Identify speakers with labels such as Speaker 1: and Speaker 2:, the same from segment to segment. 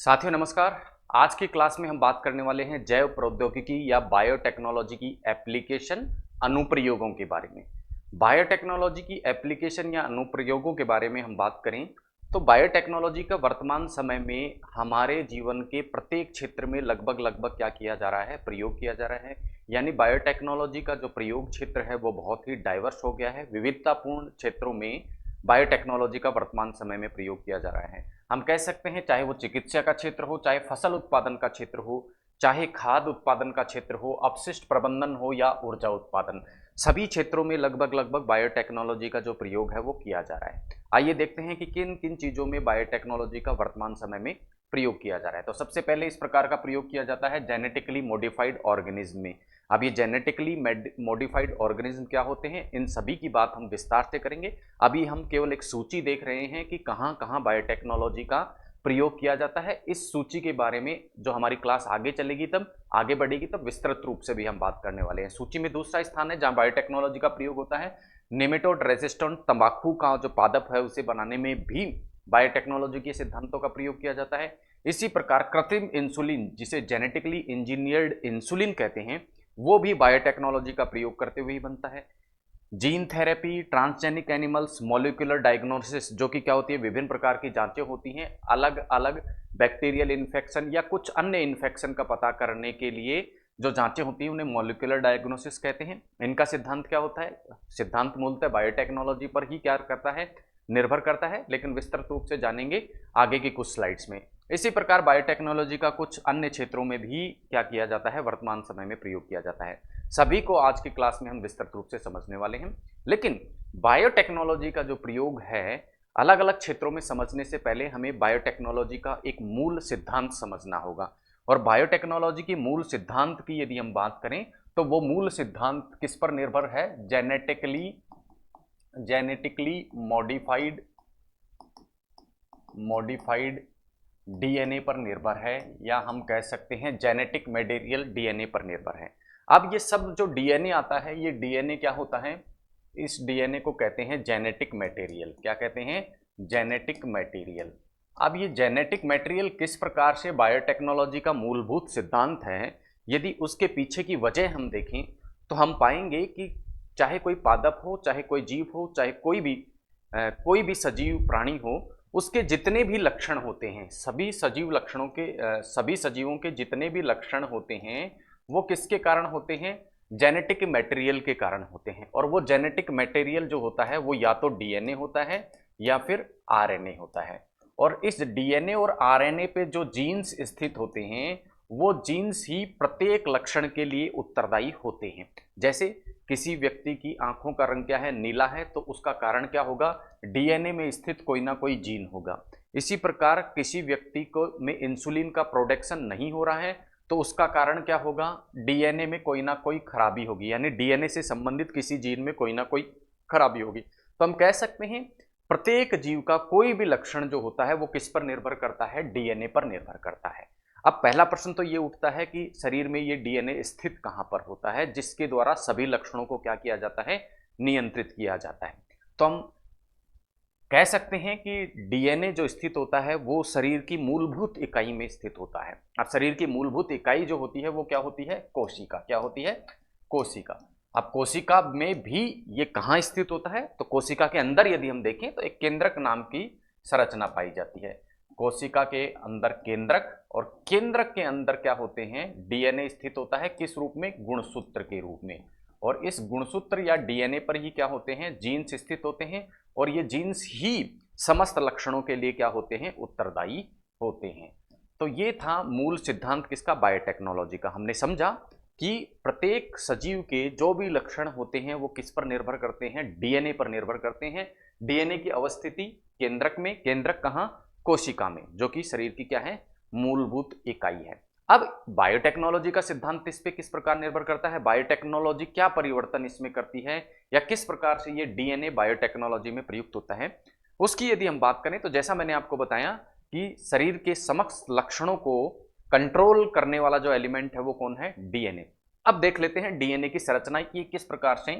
Speaker 1: साथियों नमस्कार। आज की क्लास में हम बात करने वाले हैं जैव प्रौद्योगिकी या बायोटेक्नोलॉजी की एप्लीकेशन अनुप्रयोगों के बारे में। बायोटेक्नोलॉजी की एप्लीकेशन या अनुप्रयोगों के बारे में हम बात करें तो बायोटेक्नोलॉजी का वर्तमान समय में हमारे जीवन के प्रत्येक क्षेत्र में लगभग क्या किया जा रहा है, प्रयोग किया जा रहा है। यानी बायोटेक्नोलॉजी का जो प्रयोग क्षेत्र है वो बहुत ही डाइवर्स हो गया है। विविधतापूर्ण क्षेत्रों में बायोटेक्नोलॉजी का वर्तमान समय में प्रयोग किया जा रहा है। हम कह सकते हैं चाहे वो चिकित्सा का क्षेत्र हो, चाहे फसल उत्पादन का क्षेत्र हो, चाहे खाद्य उत्पादन का क्षेत्र हो, अपशिष्ट प्रबंधन हो या ऊर्जा उत्पादन, सभी क्षेत्रों में लगभग बायोटेक्नोलॉजी का जो प्रयोग है वो किया जा रहा है। आइए देखते हैं कि किन किन चीज़ों में बायोटेक्नोलॉजी का वर्तमान समय में प्रयोग किया जा रहा है। तो सबसे पहले इस प्रकार का प्रयोग किया जाता है जेनेटिकली मॉडिफाइड ऑर्गेनिज्म में। अब ये जेनेटिकली मॉडिफाइड ऑर्गेनिज्म क्या होते हैं, इन सभी की बात हम विस्तार से करेंगे। अभी हम केवल एक सूची देख रहे हैं कि कहाँ कहाँ बायोटेक्नोलॉजी का प्रयोग किया जाता है। इस सूची के बारे में जो हमारी क्लास आगे चलेगी, तब आगे बढ़ेगी, तब विस्तृत रूप से भी हम बात करने वाले हैं। सूची में दूसरा स्थान है जहाँ बायोटेक्नोलॉजी का प्रयोग होता है नेमेटोड रेजिस्टेंट तंबाकू का जो पादप है उसे बनाने में भी बायोटेक्नोलॉजी के सिद्धांतों का प्रयोग किया जाता है। इसी प्रकार कृत्रिम इंसुलिन, जिसे जेनेटिकली इंजीनियर्ड इंसुलिन कहते हैं, वो भी बायोटेक्नोलॉजी का प्रयोग करते हुए ही बनता है। Gene therapy, transgenic animals, molecular diagnosis, जो कि क्या होती है, विभिन्न प्रकार की जांचें होती हैं अलग अलग बैक्टीरियल इन्फेक्शन या कुछ अन्य इन्फेक्शन का पता करने के लिए जो जांचें होती हैं उन्हें मॉलिक्यूलर डायग्नोसिस कहते हैं। इनका सिद्धांत क्या होता है, सिद्धांत मूलतः बायोटेक्नोलॉजी पर ही क्या करता है, निर्भर करता है, लेकिन विस्तृत रूप से जानेंगे आगे की कुछ स्लाइड्स में। इसी प्रकार बायोटेक्नोलॉजी का कुछ अन्य क्षेत्रों में भी क्या किया जाता है, वर्तमान समय में प्रयोग किया जाता है। सभी को आज की क्लास में हम विस्तृत रूप से समझने वाले हैं। लेकिन बायोटेक्नोलॉजी का जो प्रयोग है अलग अलग क्षेत्रों में समझने से पहले हमें बायोटेक्नोलॉजी का एक मूल सिद्धांत समझना होगा। और बायोटेक्नोलॉजी की मूल सिद्धांत की यदि हम बात करें तो वो मूल सिद्धांत किस पर निर्भर है, जेनेटिकली मॉडिफाइड डीएनए पर निर्भर है, या हम कह सकते हैं जेनेटिक मटेरियल डीएनए पर निर्भर है। अब ये सब जो डीएनए आता है, ये डीएनए क्या होता है, इस डीएनए को कहते हैं जेनेटिक मटेरियल। क्या कहते हैं, जेनेटिक मटेरियल। अब ये जेनेटिक मटेरियल किस प्रकार से बायोटेक्नोलॉजी का मूलभूत सिद्धांत है, यदि उसके पीछे की वजह हम देखें तो हम पाएंगे कि चाहे कोई पादप हो, चाहे कोई जीव हो, चाहे कोई भी सजीव प्राणी हो, उसके जितने भी लक्षण होते हैं, सभी सजीवों के जितने भी लक्षण होते हैं वो किसके कारण होते हैं, जेनेटिक मटेरियल के कारण होते हैं। और वो जेनेटिक मटेरियल जो होता है वो या तो डीएनए होता है या फिर आरएनए होता है। और इस डीएनए और आरएनए पे जो जीन्स स्थित होते हैं वो जीन्स ही प्रत्येक लक्षण के लिए उत्तरदायी होते हैं। जैसे किसी व्यक्ति की आंखों का रंग क्या है, नीला है, तो उसका कारण क्या होगा, डीएनए में स्थित कोई ना कोई जीन होगा। इसी प्रकार किसी व्यक्ति को में इंसुलिन का प्रोडक्शन नहीं हो रहा है तो उसका कारण क्या होगा, डीएनए में कोई ना कोई खराबी होगी, यानी डीएनए से संबंधित किसी जीन में कोई ना कोई खराबी होगी। तो हम कह सकते हैं प्रत्येक जीव का कोई भी लक्षण जो होता है वो किस पर निर्भर करता है, डीएनए पर निर्भर करता है। अब पहला प्रश्न तो ये उठता है कि शरीर में ये डीएनए स्थित कहाँ पर होता है जिसके द्वारा सभी लक्षणों को क्या किया जाता है, नियंत्रित किया जाता है। तो हम कह सकते हैं कि डीएनए जो स्थित होता है वो शरीर की मूलभूत इकाई में स्थित होता है। अब शरीर की मूलभूत इकाई जो होती है वो क्या होती है, कोशिका। क्या होती है, कोशिका। अब कोशिका में भी ये कहाँ स्थित होता है, तो कोशिका के अंदर यदि हम देखें तो एक केंद्रक नाम की संरचना पाई जाती है। कोशिका के अंदर केंद्रक, और केंद्रक के अंदर क्या होते हैं, डीएनए स्थित होता है। किस रूप में, गुणसूत्र के रूप में। और इस गुणसूत्र या डीएनए पर ही क्या होते हैं, जीन्स स्थित होते हैं। और ये जीन्स ही समस्त लक्षणों के लिए क्या होते हैं, उत्तरदायी होते हैं। तो ये था मूल सिद्धांत किसका, बायोटेक्नोलॉजी का। हमने समझा कि प्रत्येक सजीव के जो भी लक्षण होते हैं वो किस पर निर्भर करते हैं, डीएनए पर निर्भर करते हैं। डीएनए की अवस्थिति केंद्रक में, केंद्रक कहाँ, कोशिका में, जो कि शरीर की क्या है, मूलभूत इकाई है। अब बायोटेक्नोलॉजी का सिद्धांत इस पे किस प्रकार निर्भर करता है, बायोटेक्नोलॉजी क्या परिवर्तन इसमें करती है, या किस प्रकार से ये डीएनए बायोटेक्नोलॉजी में प्रयुक्त होता है, उसकी यदि हम बात करें तो जैसा मैंने आपको बताया कि शरीर के समस्त लक्षणों को कंट्रोल करने वाला जो एलिमेंट है वो कौन है, डीएनए। अब देख लेते हैं डीएनए की संरचना की किस प्रकार से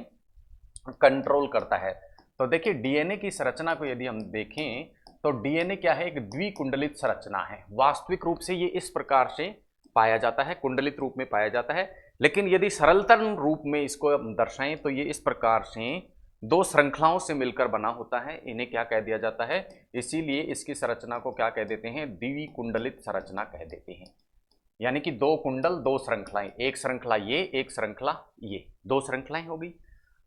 Speaker 1: कंट्रोल करता है। तो देखिए डीएनए की संरचना को यदि हम देखें तो डीएनए क्या है? एक द्विकुंडलित संरचना है। वास्तविक रूप से ये इस प्रकार से पाया जाता है, कुंडलित रूप में पाया जाता है, लेकिन यदि सरलतम रूप में इसको हम दर्शाएं तो ये इस प्रकार से दो श्रृंखलाओं से मिलकर बना होता है। इन्हें क्या कह दिया जाता है? इसीलिए इसकी संरचना को क्या कह देते हैं? द्विकुंडलित संरचना कह देते हैं। यानी कि दो कुंडल, दो श्रृंखलाएं, एक श्रृंखला ये, एक श्रृंखला ये, दो श्रृंखलाएं हो गई।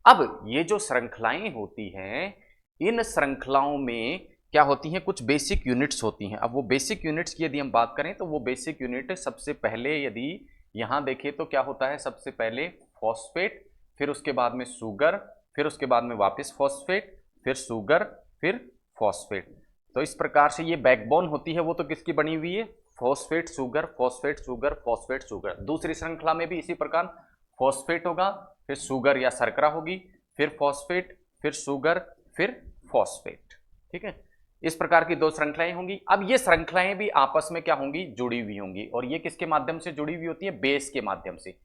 Speaker 1: अब ये जो श्रृंखलाएं होती हैं, इन श्रृंखलाओं में क्या होती हैं? कुछ बेसिक यूनिट्स होती हैं। अब वो बेसिक यूनिट्स की यदि हम बात करें तो वो बेसिक यूनिट सबसे पहले यदि यहां देखें तो क्या होता है? सबसे पहले फॉस्फेट, फिर उसके बाद में शुगर, फिर उसके बाद में वापस फॉस्फेट, फिर शुगर, फिर फॉस्फेट। तो इस प्रकार से ये बैकबोन होती है, वो तो किसकी बनी हुई है? Phosphate sugar, phosphate sugar, phosphate sugar. दूसरी श्रृंखला में भी इसी प्रकार फॉस्फेट होगा, फिर शुगर या शर्करा होगी, फिर फॉस्फेट, फिर शुगर, फिर फॉस्फेट। ठीक है, इस प्रकार की दो श्रृंखलाएं होंगी। अब ये श्रृंखलाएं भी आपस में क्या होंगी? जुड़ी हुई होंगी। और ये किसके माध्यम से जुड़ी हुई होती है? बेस के माध्यम से।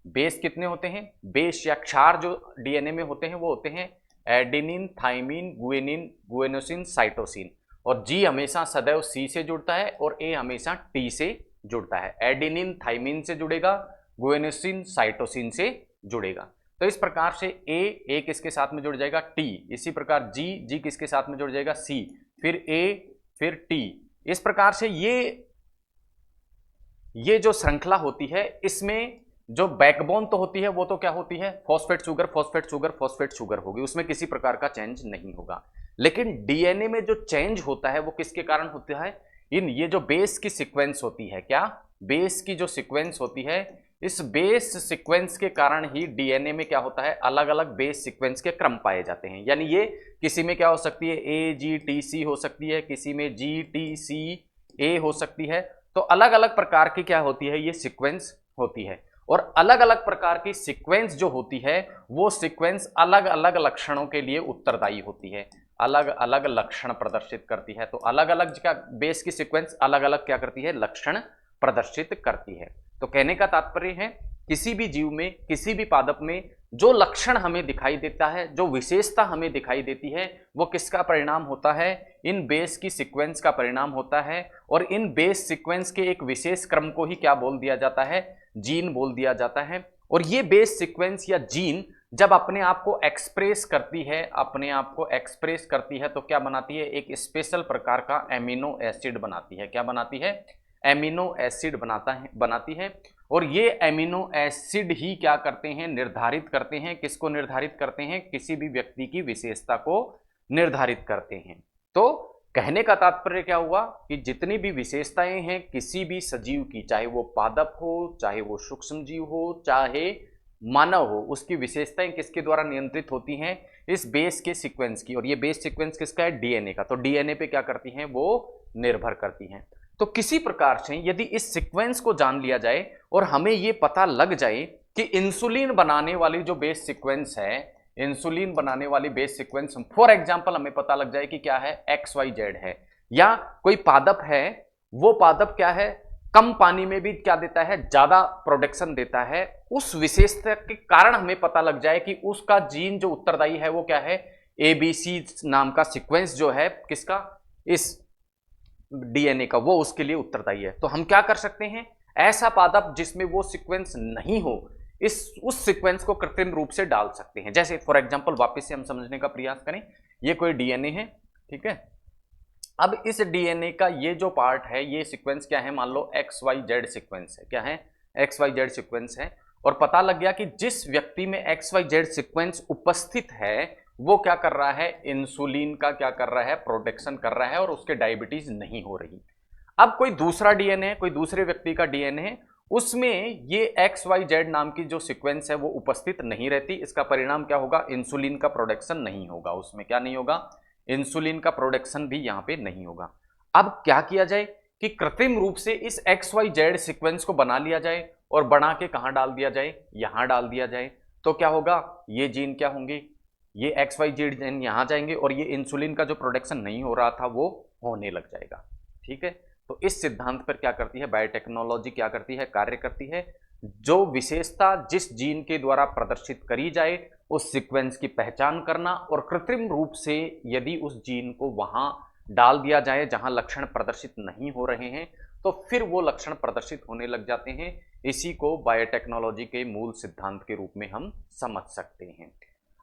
Speaker 1: बेस कितने होते हैं? बेस या क्षार जो डीएनए में होते हैं वो होते हैं एडेनिन, थाइमिन, गुएनिन, गुएनोसिन, साइटोसिन। और जी हमेशा सदैव सी से जुड़ता है और ए हमेशा टी से जुड़ता है। एडेनिन थाइमिन से जुड़ेगा, गुएनोसिन साइटोसिन से जुड़ेगा। तो इस प्रकार से ए किसके साथ में जुड़ जाएगा? टी। इसी प्रकार जी किसके साथ में जुड़ जाएगा? सी, फिर ए, फिर टी। इस प्रकार से ये जो श्रृंखला होती है, इसमें जो बैकबोन तो होती है वो तो क्या होती है? Phosphate sugar, phosphate sugar, phosphate sugar होगी, उसमें किसी प्रकार का चेंज नहीं होगा। लेकिन डीएनए में जो चेंज होता है वो किसके कारण होता है? ये जो बेस की सीक्वेंस होती है, क्या बेस की जो सीक्वेंस होती है, इस बेस सीक्वेंस के कारण ही डीएनए में क्या होता है? अलग अलग बेस सीक्वेंस के क्रम पाए जाते हैं। यानी ये किसी में क्या हो सकती है? AGTC हो सकती है, किसी में GTCA हो सकती है। तो अलग अलग प्रकार की क्या होती है? ये सीक्वेंस होती है। और अलग अलग प्रकार की सीक्वेंस जो होती है वो सीक्वेंस अलग अलग लक्षणों के लिए उत्तरदायी होती है, अलग अलग लक्षण प्रदर्शित करती है। तो अलग अलग क्या बेस की सीक्वेंस अलग अलग क्या करती है? लक्षण प्रदर्शित करती है। तो कहने का तात्पर्य है किसी भी जीव में, किसी भी पादप में जो लक्षण हमें दिखाई देता है, जो विशेषता हमें दिखाई देती है, वो किसका परिणाम होता है? इन बेस की सीक्वेंस का परिणाम होता है। और इन बेस सीक्वेंस के एक विशेष क्रम को ही क्या बोल दिया जाता है? जीन बोल दिया जाता है। और ये बेस सीक्वेंस या जीन जब अपने आप को एक्सप्रेस करती है, अपने आप को एक्सप्रेस करती है, तो क्या बनाती है? एक स्पेशल प्रकार का एमिनो एसिड बनाती है। क्या बनाती है? एमिनो एसिड बनाती है। और ये एमिनो एसिड ही क्या करते हैं? निर्धारित करते हैं। किसको निर्धारित करते हैं? किसी भी व्यक्ति की विशेषता को निर्धारित करते हैं। तो कहने का तात्पर्य क्या हुआ कि जितनी भी विशेषताएं हैं किसी भी सजीव की, चाहे वो पादप हो, चाहे वो सूक्ष्म जीव हो, चाहे मानव हो, उसकी विशेषताएं किसके द्वारा नियंत्रित होती हैं? इस बेस के सीक्वेंस की। और ये बेस सीक्वेंस किसका है? डीएनए का। तो डीएनए पे क्या करती हैं? वो निर्भर करती हैं। तो किसी प्रकार से यदि इस सीक्वेंस को जान लिया जाए और हमें ये पता लग जाए कि इंसुलिन बनाने वाली जो बेस सीक्वेंस है, इंसुलिन बनाने वाली बेस सीक्वेंस, फॉर एग्जांपल हमें पता लग जाए कि क्या है? XYZ है, या कोई पादप है, वो पादप क्या है? कम पानी में भी क्या देता है? ज्यादा प्रोडक्शन देता है। उस विशेषता के कारण हमें पता लग जाए कि उसका जीन जो उत्तरदायी है वो क्या है? ABC नाम का सीक्वेंस जो है किसका? इस डीएनए का, वो उसके लिए उत्तरदायी है। तो हम क्या कर सकते हैं? ऐसा पादप जिसमें वो सीक्वेंस नहीं हो, उस सीक्वेंस को कृत्रिम रूप से डाल सकते हैं। जैसे फॉर एग्जांपल वापस से हम समझने का प्रयास करें, ये कोई डीएनए है, ठीक है। अब इस डीएनए का ये जो पार्ट है, ये सीक्वेंस क्या है? मान लो XYZ सीक्वेंस है। क्या है? XYZ सीक्वेंस है। और पता लग गया कि जिस व्यक्ति में XYZ सीक्वेंस उपस्थित है वो क्या कर रहा है? इंसुलिन का क्या कर रहा है? प्रोडक्शन कर रहा है, और उसके डायबिटीज नहीं हो रही। अब कोई दूसरा डीएनए, कोई दूसरे व्यक्ति का डीएनए है, उसमें ये XYZ नाम की जो सीक्वेंस है वो उपस्थित नहीं रहती। इसका परिणाम क्या होगा? इंसुलिन का प्रोडक्शन नहीं होगा। उसमें क्या नहीं होगा? इंसुलिन का प्रोडक्शन भी यहां पे नहीं होगा। अब क्या किया जाए कि कृत्रिम रूप से इस XYZ सीक्वेंस को बना लिया जाए, और बना के कहां डाल दिया जाए? यहां डाल दिया जाए। तो क्या होगा? ये जीन क्या होंगे? ये XYZ जीन यहां जाएंगे, और ये इंसुलिन का जो प्रोडक्शन नहीं हो रहा था वो होने लग जाएगा। ठीक है। तो इस सिद्धांत पर क्या करती है बायोटेक्नोलॉजी? क्या करती है? कार्य करती है। जो विशेषता जिस जीन के द्वारा प्रदर्शित करी जाए उस सीक्वेंस की पहचान करना, और कृत्रिम रूप से यदि उस जीन को वहां डाल दिया जाए जहां लक्षण प्रदर्शित नहीं हो रहे हैं, तो फिर वो लक्षण प्रदर्शित होने लग जाते हैं। इसी को बायोटेक्नोलॉजी के मूल सिद्धांत के रूप में हम समझ सकते हैं।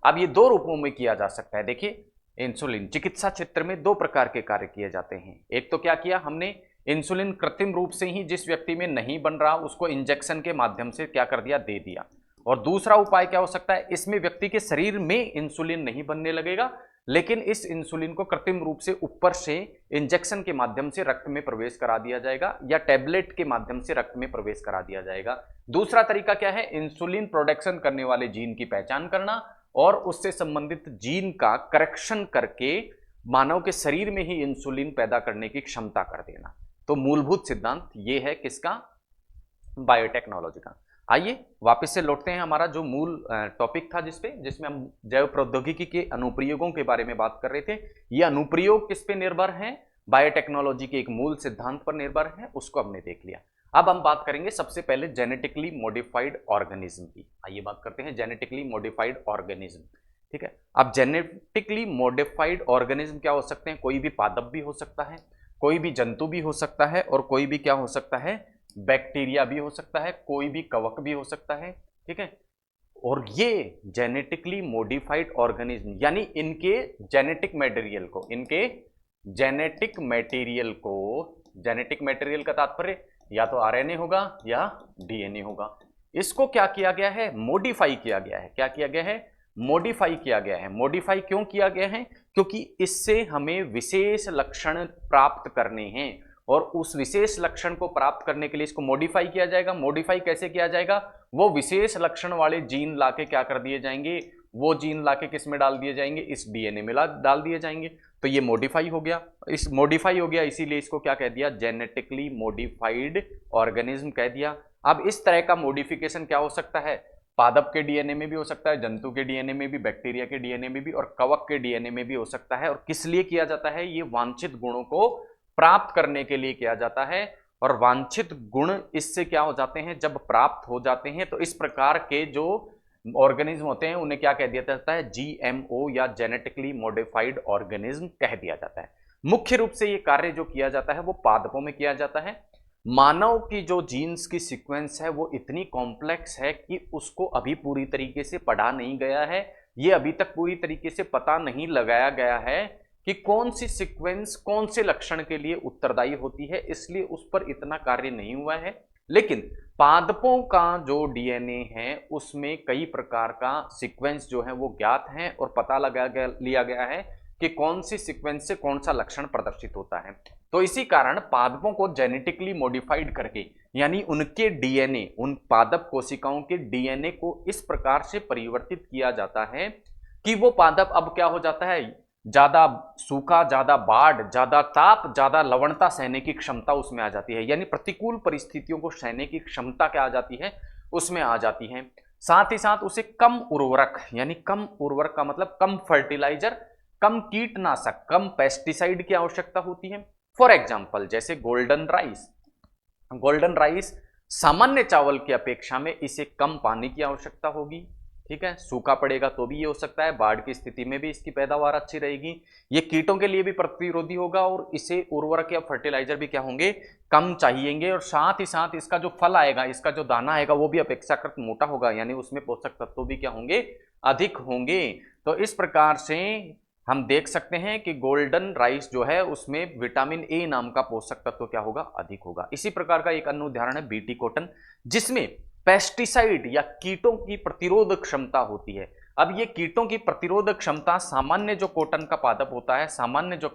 Speaker 1: अब ये दो रूपों में किया जा सकता है। देखिए, इंसुलिन चिकित्सा क्षेत्र में दो प्रकार के कार्य किए जाते हैं। एक तो क्या किया हमने, इंसुलिन कृत्रिम रूप से ही जिस व्यक्ति में नहीं बन रहा उसको इंजेक्शन के माध्यम से क्या कर दिया, दे दिया। और दूसरा उपाय क्या हो सकता है, इसमें व्यक्ति के शरीर में इंसुलिन नहीं बनने लगेगा, लेकिन इस इंसुलिन को कृत्रिम रूप से ऊपर से इंजेक्शन के माध्यम से रक्त में प्रवेश करा दिया जाएगा या टैबलेट के माध्यम से रक्त में प्रवेश करा दिया जाएगा। दूसरा तरीका क्या है, इंसुलिन प्रोडक्शन करने वाले जीन की पहचान करना और उससे संबंधित जीन का करेक्शन करके मानव के शरीर में ही इंसुलिन पैदा करने की क्षमता कर देना। तो मूलभूत सिद्धांत ये है किसका, बायोटेक्नोलॉजी का। आइए वापस से लौटते हैं हमारा जो मूल टॉपिक था जिसमें हम जैव प्रौद्योगिकी के अनुप्रयोगों के बारे में बात कर रहे थे। ये अनुप्रयोग किस पे निर्भर हैं, बायोटेक्नोलॉजी के एक मूल सिद्धांत पर निर्भर है, उसको हमने देख लिया। अब हम बात करेंगे सबसे पहले जेनेटिकली मॉडिफाइड ऑर्गेनिज्म की। आइए बात करते हैं जेनेटिकली मॉडिफाइड ऑर्गेनिज्म। ठीक है, अब जेनेटिकली मॉडिफाइड ऑर्गेनिज्म क्या हो सकते हैं, कोई भी पादप भी हो सकता है, कोई भी जंतु भी हो सकता है, और कोई भी क्या हो सकता है, बैक्टीरिया भी हो सकता है, कोई भी कवक भी हो सकता है। ठीक है, और ये जेनेटिकली मॉडिफाइड ऑर्गेनिज्म यानी इनके जेनेटिक मटेरियल का तात्पर्य या तो आरएनए होगा या डीएनए होगा। इसको क्या किया गया है, मॉडिफाई किया गया है। क्या किया गया है, मॉडिफाई किया गया है। मॉडिफाई क्यों किया गया है, क्योंकि इससे हमें विशेष लक्षण प्राप्त करने हैं, और उस विशेष लक्षण को प्राप्त करने के लिए इसको मॉडिफाई किया जाएगा। मॉडिफाई कैसे किया जाएगा, वो विशेष लक्षण वाले जीन लाके क्या कर दिए जाएंगे, वो जीन लाके किस में डाल दिए जाएंगे, इस डीएनए में डाल दिए जाएंगे। तो ये मॉडिफाई हो गया, इसीलिए इसको क्या कह दिया, जेनेटिकली मॉडिफाइड ऑर्गेनिज्म कह दिया। अब इस तरह का मॉडिफिकेशन क्या हो सकता है, पादप के डीएनए में भी हो सकता है, जंतु के डीएनए में भी, बैक्टीरिया के डीएनए में भी, और कवक के डीएनए में भी हो सकता है। और किस लिए किया जाता है, ये वांछित गुणों को प्राप्त करने के लिए किया जाता है। और वांछित गुण इससे क्या हो जाते हैं, जब प्राप्त हो जाते हैं तो इस प्रकार के जो ऑर्गेनिज्म होते हैं उन्हें क्या कह दिया जाता है, जीएमओ या जेनेटिकली मॉडिफाइड ऑर्गेनिज्म कह दिया जाता है। मुख्य रूप से ये कार्य जो किया जाता है वो पादपों में किया जाता है। मानव की जो जीन्स की सीक्वेंस है वो इतनी कॉम्प्लेक्स है कि उसको अभी पूरी तरीके से पढ़ा नहीं गया है। ये अभी तक पूरी तरीके से पता नहीं लगाया गया है कि कौन सी सीक्वेंस कौन से लक्षण के लिए उत्तरदायी होती है, इसलिए उस पर इतना कार्य नहीं हुआ है। लेकिन पादपों का जो डीएनए है उसमें कई प्रकार का सीक्वेंस जो है वो ज्ञात है और पता लिया गया है कि कौन सी सीक्वेंस से कौन सा लक्षण प्रदर्शित होता है। तो इसी कारण पादपों को जेनेटिकली मॉडिफाइड करके यानी उनके डीएनए, उन पादप कोशिकाओं के डीएनए को इस प्रकार से परिवर्तित किया जाता है कि वो पादप अब क्या हो जाता है, ज्यादा सूखा, ज्यादा बाढ़, ज्यादा ताप, ज्यादा लवणता सहने की क्षमता उसमें आ जाती है। यानी प्रतिकूल परिस्थितियों को सहने की क्षमता क्या आ जाती है, उसमें आ जाती है। साथ ही साथ उसे कम उर्वरक, यानी कम उर्वरक का मतलब कम फर्टिलाइजर, कम कीटनाशक, कम पेस्टिसाइड की आवश्यकता होती है। फॉर एग्जाम्पल जैसे गोल्डन राइस सामान्य चावल की अपेक्षा में इसे कम पानी की आवश्यकता होगी। ठीक है, सूखा पड़ेगा तो भी ये हो सकता है, बाढ़ की स्थिति में भी इसकी पैदावार अच्छी रहेगी। ये कीटों के लिए भी प्रतिरोधी होगा और इसे उर्वरक या फर्टिलाइजर भी क्या होंगे, कम चाहिएंगे। और साथ ही साथ इसका जो फल आएगा, इसका जो दाना आएगा वो भी अपेक्षाकृत मोटा होगा, यानी उसमें पोषक तत्व भी क्या होंगे, अधिक होंगे। तो इस प्रकार से हम देख सकते हैं कि गोल्डन राइस जो है उसमें विटामिन ए नाम का पोषक तत्व क्या होगा, अधिक होगा। इसी प्रकार का एक अन्य उदाहरण है बीटी कॉटन, जिसमें पेस्टिसाइड या कीटों की प्रतिरोध क्षमता होती है। अब ये कीटों की प्रतिरोध क्षमता सामान्य जो कॉटन का पादप होता है, सामान्य जो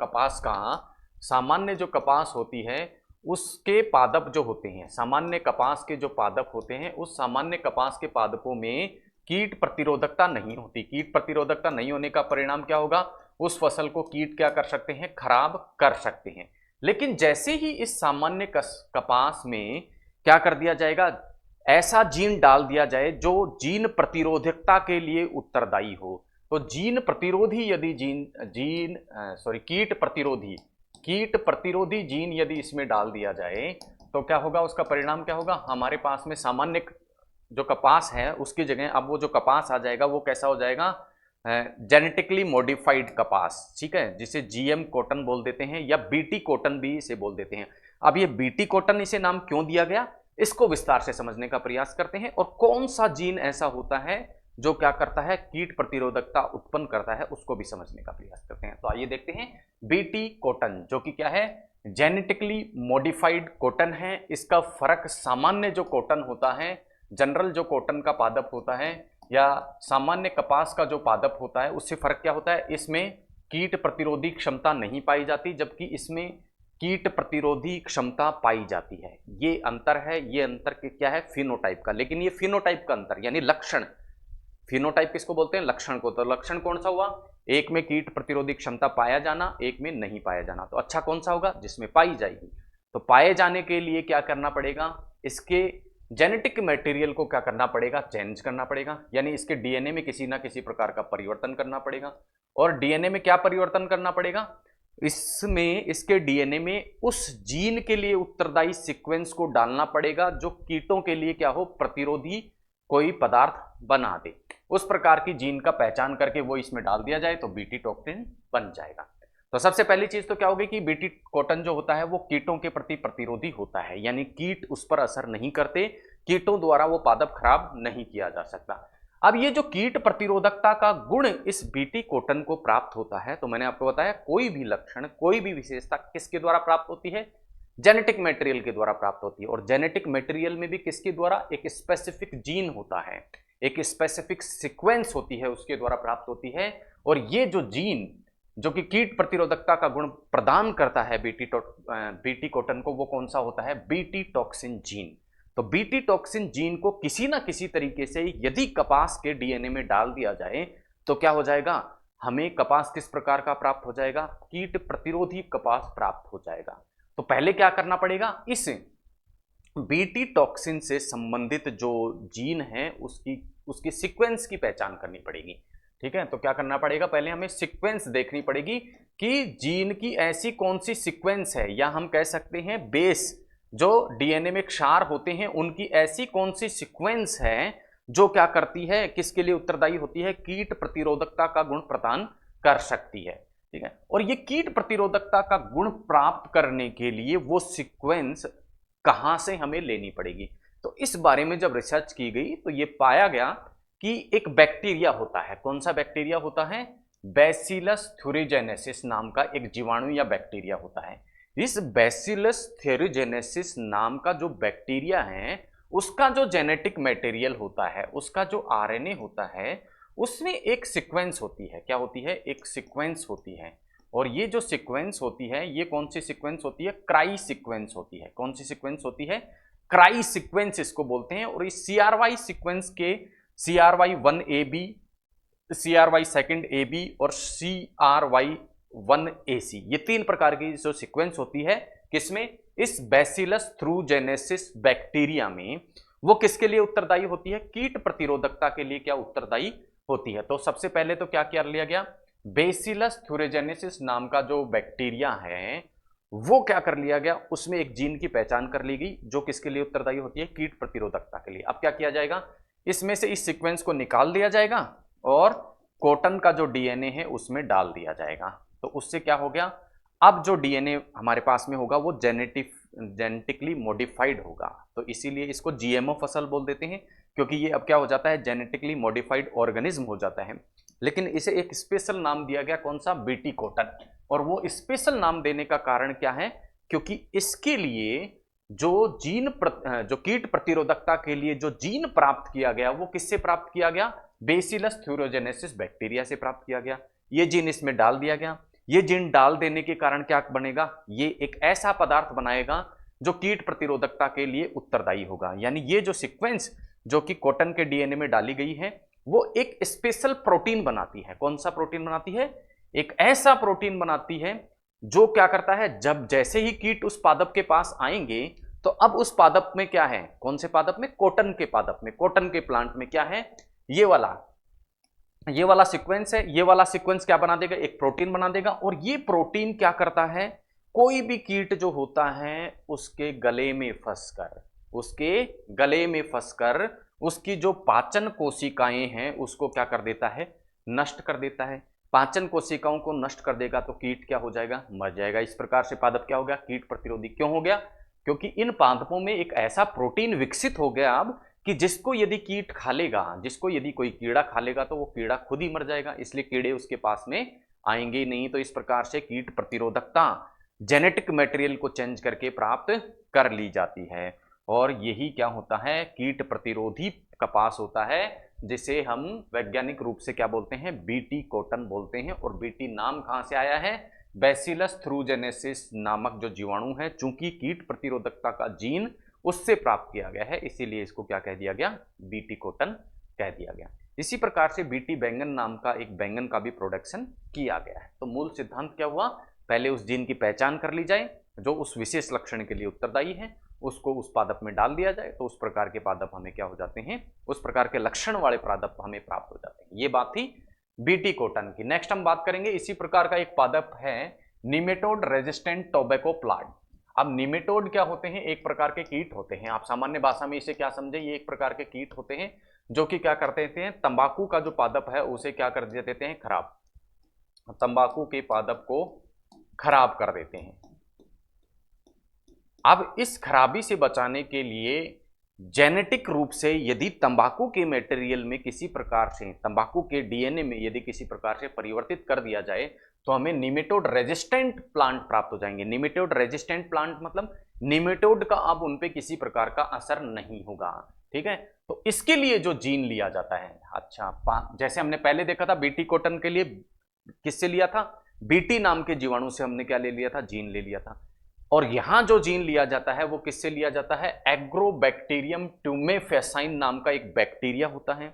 Speaker 1: कपास होती है उसके पादप जो होते हैं, सामान्य कपास के जो पादप होते हैं, उस सामान्य कपास के पादपों में कीट प्रतिरोधकता नहीं होती। कीट प्रतिरोधकता नहीं होने का परिणाम क्या होगा, उस फसल को कीट क्या कर सकते हैं, खराब कर सकते हैं। लेकिन जैसे ही इस सामान्य कपास में क्या कर दिया जाएगा, ऐसा जीन डाल दिया जाए जो जीन प्रतिरोधकता के लिए उत्तरदायी हो, तो कीट प्रतिरोधी जीन यदि इसमें डाल दिया जाए तो क्या होगा, उसका परिणाम क्या होगा, हमारे पास में सामान्य जो कपास है उसकी जगह अब वो जो कपास आ जाएगा वो कैसा हो जाएगा, जेनेटिकली मॉडिफाइड कपास, ठीक है, जिसे जीएम कॉटन बोल देते हैं या बीटी कॉटन भी इसे बोल देते हैं। अब ये बीटी कॉटन इसे नाम क्यों दिया गया, इसको विस्तार से समझने का प्रयास करते हैं, और कौन सा जीन ऐसा होता है जो क्या करता है, कीट प्रतिरोधकता उत्पन्न करता है, उसको भी समझने का प्रयास करते हैं। तो आइए देखते हैं बीटी कॉटन, जो कि क्या है, जेनेटिकली मॉडिफाइड कॉटन है। इसका फर्क सामान्य जो कॉटन होता है, जनरल जो कॉटन का पादप होता है या सामान्य कपास का जो पादप होता है, उससे फर्क क्या होता है, इसमें कीट प्रतिरोधी क्षमता नहीं पाई जाती, जबकि इसमें कीट प्रतिरोधी क्षमता पाई जाती है। ये अंतर है, ये अंतर क्या है, फिनोटाइप का। लेकिन ये फिनोटाइप का अंतर यानी लक्षण, फिनोटाइप किसको बोलते हैं, लक्षण को। तो लक्षण कौन सा हुआ, एक में कीट प्रतिरोधी क्षमता पाया जाना, एक में नहीं पाया जाना। तो अच्छा कौन सा होगा, जिसमें पाई जाएगी। तो पाए जाने के लिए क्या करना पड़ेगा, इसके जेनेटिक मटेरियल को क्या करना पड़ेगा, चेंज करना पड़ेगा, यानी इसके डीएनए में किसी ना किसी प्रकार का परिवर्तन करना पड़ेगा। और डीएनए में क्या परिवर्तन करना पड़ेगा, इसमें इसके डीएनए में उस जीन के लिए उत्तरदायी सीक्वेंस को डालना पड़ेगा जो कीटों के लिए क्या हो, प्रतिरोधी कोई पदार्थ बना दे। उस प्रकार की जीन का पहचान करके वो इसमें डाल दिया जाए तो बीटी टॉक्सिन बन जाएगा। तो सबसे पहली चीज तो क्या होगी कि बीटी कॉटन जो होता है वो कीटों के प्रति प्रतिरोधी होता है, यानी कीट उस पर असर नहीं करते, कीटों द्वारा वो पादप खराब नहीं किया जा सकता। अब ये जो कीट प्रतिरोधकता का गुण इस बीटी कॉटन को प्राप्त होता है, तो मैंने आपको बताया कोई भी लक्षण, कोई भी विशेषता किसके द्वारा प्राप्त होती है, जेनेटिक मटेरियल के द्वारा प्राप्त होती है। और जेनेटिक मटेरियल में भी किसके द्वारा, एक स्पेसिफिक जीन होता है, एक स्पेसिफिक सीक्वेंस होती है, उसके द्वारा प्राप्त होती है। और ये जो जीन जो कि कीट प्रतिरोधकता का गुण प्रदान करता है बीटी कॉटन को, वो कौन सा होता है, बीटी टॉक्सिन जीन। तो बीटी टॉक्सिन जीन को किसी ना किसी तरीके से यदि कपास के डीएनए में डाल दिया जाए तो क्या हो जाएगा, हमें कपास किस प्रकार का प्राप्त हो जाएगा, कीट प्रतिरोधी कपास प्राप्त हो जाएगा। तो पहले क्या करना पड़ेगा, इस बीटी टॉक्सिन से संबंधित जो जीन है उसकी सीक्वेंस की पहचान करनी पड़ेगी। ठीक है, तो क्या करना पड़ेगा, पहले हमें सीक्वेंस देखनी पड़ेगी कि जीन की ऐसी कौन सी सीक्वेंस है, या हम कह सकते हैं बेस, जो डीएनए में क्षार होते हैं उनकी ऐसी कौन सी सीक्वेंस है जो क्या करती है, किसके लिए उत्तरदायी होती है, कीट प्रतिरोधकता का गुण प्रदान कर सकती है। ठीक है, और ये कीट प्रतिरोधकता का गुण प्राप्त करने के लिए वो सीक्वेंस कहां से हमें लेनी पड़ेगी। तो इस बारे में जब रिसर्च की गई तो ये पाया गया कि एक बैक्टीरिया होता है, कौन सा बैक्टीरिया होता है, बैसिलस थ्यूरिजेनेसिस नाम का एक जीवाणु या बैक्टीरिया होता है। इस बैसिलस थ्यूरिजेनेसिस नाम का जो बैक्टीरिया है, उसका जो जेनेटिक मटेरियल होता है, उसका जो आरएनए होता है, उसमें एक सीक्वेंस होती है। क्या होती है, एक सीक्वेंस होती है। और ये जो सीक्वेंस होती है, ये कौन सी सीक्वेंस होती है, क्राई सीक्वेंस होती है। कौन सी सीक्वेंस होती है, क्राई सीक्वेंस इसको बोलते हैं। और इस CRY सीक्वेंस के CRY1AB, CRY2AB और CRY1AC, ये तीन प्रकार की जो सीक्वेंस होती है किसमें, इस बैसिलस थ्यूरिजेनेसिस बैक्टीरिया में, वो किसके लिए उत्तरदायी होती है, कीट प्रतिरोधकता के लिए क्या उत्तरदायी होती है। तो सबसे पहले तो क्या कर लिया गया, बैसिलस थ्यूरिजेनेसिस नाम का जो बैक्टीरिया है वो क्या कर लिया गया, उसमें एक जीन की पहचान कर ली गई जो किसके लिए उत्तरदायी होती है, कीट प्रतिरोधकता के लिए। अब क्या किया जाएगा, इसमें से इस सीक्वेंस को निकाल दिया जाएगा और कॉटन का जो डीएनए है उसमें डाल दिया जाएगा। तो उससे क्या हो गया, अब जो डीएनए हमारे पास में होगा वो जेनेटिकली मॉडिफाइड होगा। तो इसीलिए इसको जीएमओ फसल बोल देते हैं, क्योंकि ये अब क्या हो जाता है, जेनेटिकली मॉडिफाइड ऑर्गेनिज्म हो जाता है। लेकिन इसे एक स्पेशल नाम दिया गया, कौन सा, बीटी कॉटन। और वो स्पेशल नाम देने का कारण क्या है, क्योंकि इसके लिए जो जो कीट प्रतिरोधकता के लिए जो जीन प्राप्त किया गया वो किससे प्राप्त किया गया, बैसिलस थ्यूरिजेनेसिस बैक्टीरिया से प्राप्त किया गया। ये जीन इसमें डाल दिया गया। ये जीन डाल देने के कारण क्या बनेगा, ये एक ऐसा पदार्थ बनाएगा जो कीट प्रतिरोधकता के लिए उत्तरदायी होगा। यानी ये जो सीक्वेंस जो कि कॉटन के डीएनए में डाली गई है वो एक स्पेशल प्रोटीन बनाती है। कौन सा प्रोटीन बनाती है, एक ऐसा प्रोटीन बनाती है जो क्या करता है, जब जैसे ही कीट उस पादप के पास आएंगे तो अब उस पादप में क्या है, कौन से पादप में, कॉटन के पादप में, कॉटन के प्लांट में क्या है, ये वाला सीक्वेंस है। ये वाला सीक्वेंस क्या बना देगा, एक प्रोटीन बना देगा। और ये प्रोटीन क्या करता है, कोई भी कीट जो होता है उसके गले में फंसकर उसकी जो पाचन कोशिकाएं हैं उसको क्या कर देता है, नष्ट कर देता है, पाचन कोशिकाओं को नष्ट कर देगा तो कीट क्या हो जाएगा, मर जाएगा। इस प्रकार से पादप क्या हो गया, कीट प्रतिरोधी। क्यों हो गया, क्योंकि इन पादपों में एक ऐसा प्रोटीन विकसित हो गया अब कि जिसको यदि कीट खा लेगा, जिसको यदि कोई कीड़ा खा लेगा तो वो कीड़ा खुद ही मर जाएगा, इसलिए कीड़े उसके पास में आएंगे नहीं। तो इस प्रकार से कीट प्रतिरोधकता जेनेटिक मटेरियल को चेंज करके प्राप्त कर ली जाती है और यही क्या होता है, कीट प्रतिरोधी कपास होता है, जिसे हम वैज्ञानिक रूप से क्या बोलते हैं, बीटी कॉटन बोलते हैं। और बीटी नाम कहां से आया है, बैसिलस थ्रूजेनेसिस नामक जो जीवाणु है, चूंकि कीट प्रतिरोधकता का जीन उससे प्राप्त किया गया है, इसीलिए इसको क्या कह दिया गया, बीटी कॉटन कह दिया गया। इसी प्रकार से बीटी बैंगन नाम का एक बैंगन का भी प्रोडक्शन किया गया है। तो मूल सिद्धांत क्या हुआ, पहले उस जीन की पहचान कर ली जाए जो उस विशेष लक्षण के लिए उत्तरदायी है, उसको उस पादप में डाल दिया जाए तो उस प्रकार के पादप हमें क्या हो जाते हैं, उस प्रकार के लक्षण वाले पादप हमें प्राप्त हो जाते हैं। ये बात थी बीटी कॉटन की। नेक्स्ट हम बात करेंगे इसी प्रकार का एक पादप है निमेटोड रेजिस्टेंट टोबैको प्लांट। अब निमेटोड क्या होते हैं, एक प्रकार के कीट होते हैं। आप सामान्य भाषा में इसे क्या समझे, ये एक प्रकार के कीट होते हैं जो कि क्या करते हैं, तंबाकू का जो पादप है उसे क्या कर देते हैं, खराब, तंबाकू के पादप को खराब कर देते हैं। अब इस खराबी से बचाने के लिए जेनेटिक रूप से यदि तंबाकू के मटेरियल में किसी प्रकार से, तंबाकू के डीएनए में यदि किसी प्रकार से परिवर्तित कर दिया जाए तो हमें निमेटोड रेजिस्टेंट प्लांट प्राप्त हो जाएंगे। निमेटोड रेजिस्टेंट प्लांट मतलब निमेटोड का अब उन पे किसी प्रकार का असर नहीं होगा, ठीक है। तो इसके लिए जो जीन लिया जाता है, अच्छा जैसे हमने पहले देखा था बीटी कॉटन के लिए किससे लिया था, बीटी नाम के जीवाणु से हमने क्या ले लिया था, जीन ले लिया था। और यहां जो जीन लिया जाता है वो किससे लिया जाता है, एग्रोबैक्टीरियम ट्यूमेफेसाइन नाम का एक बैक्टीरिया होता है।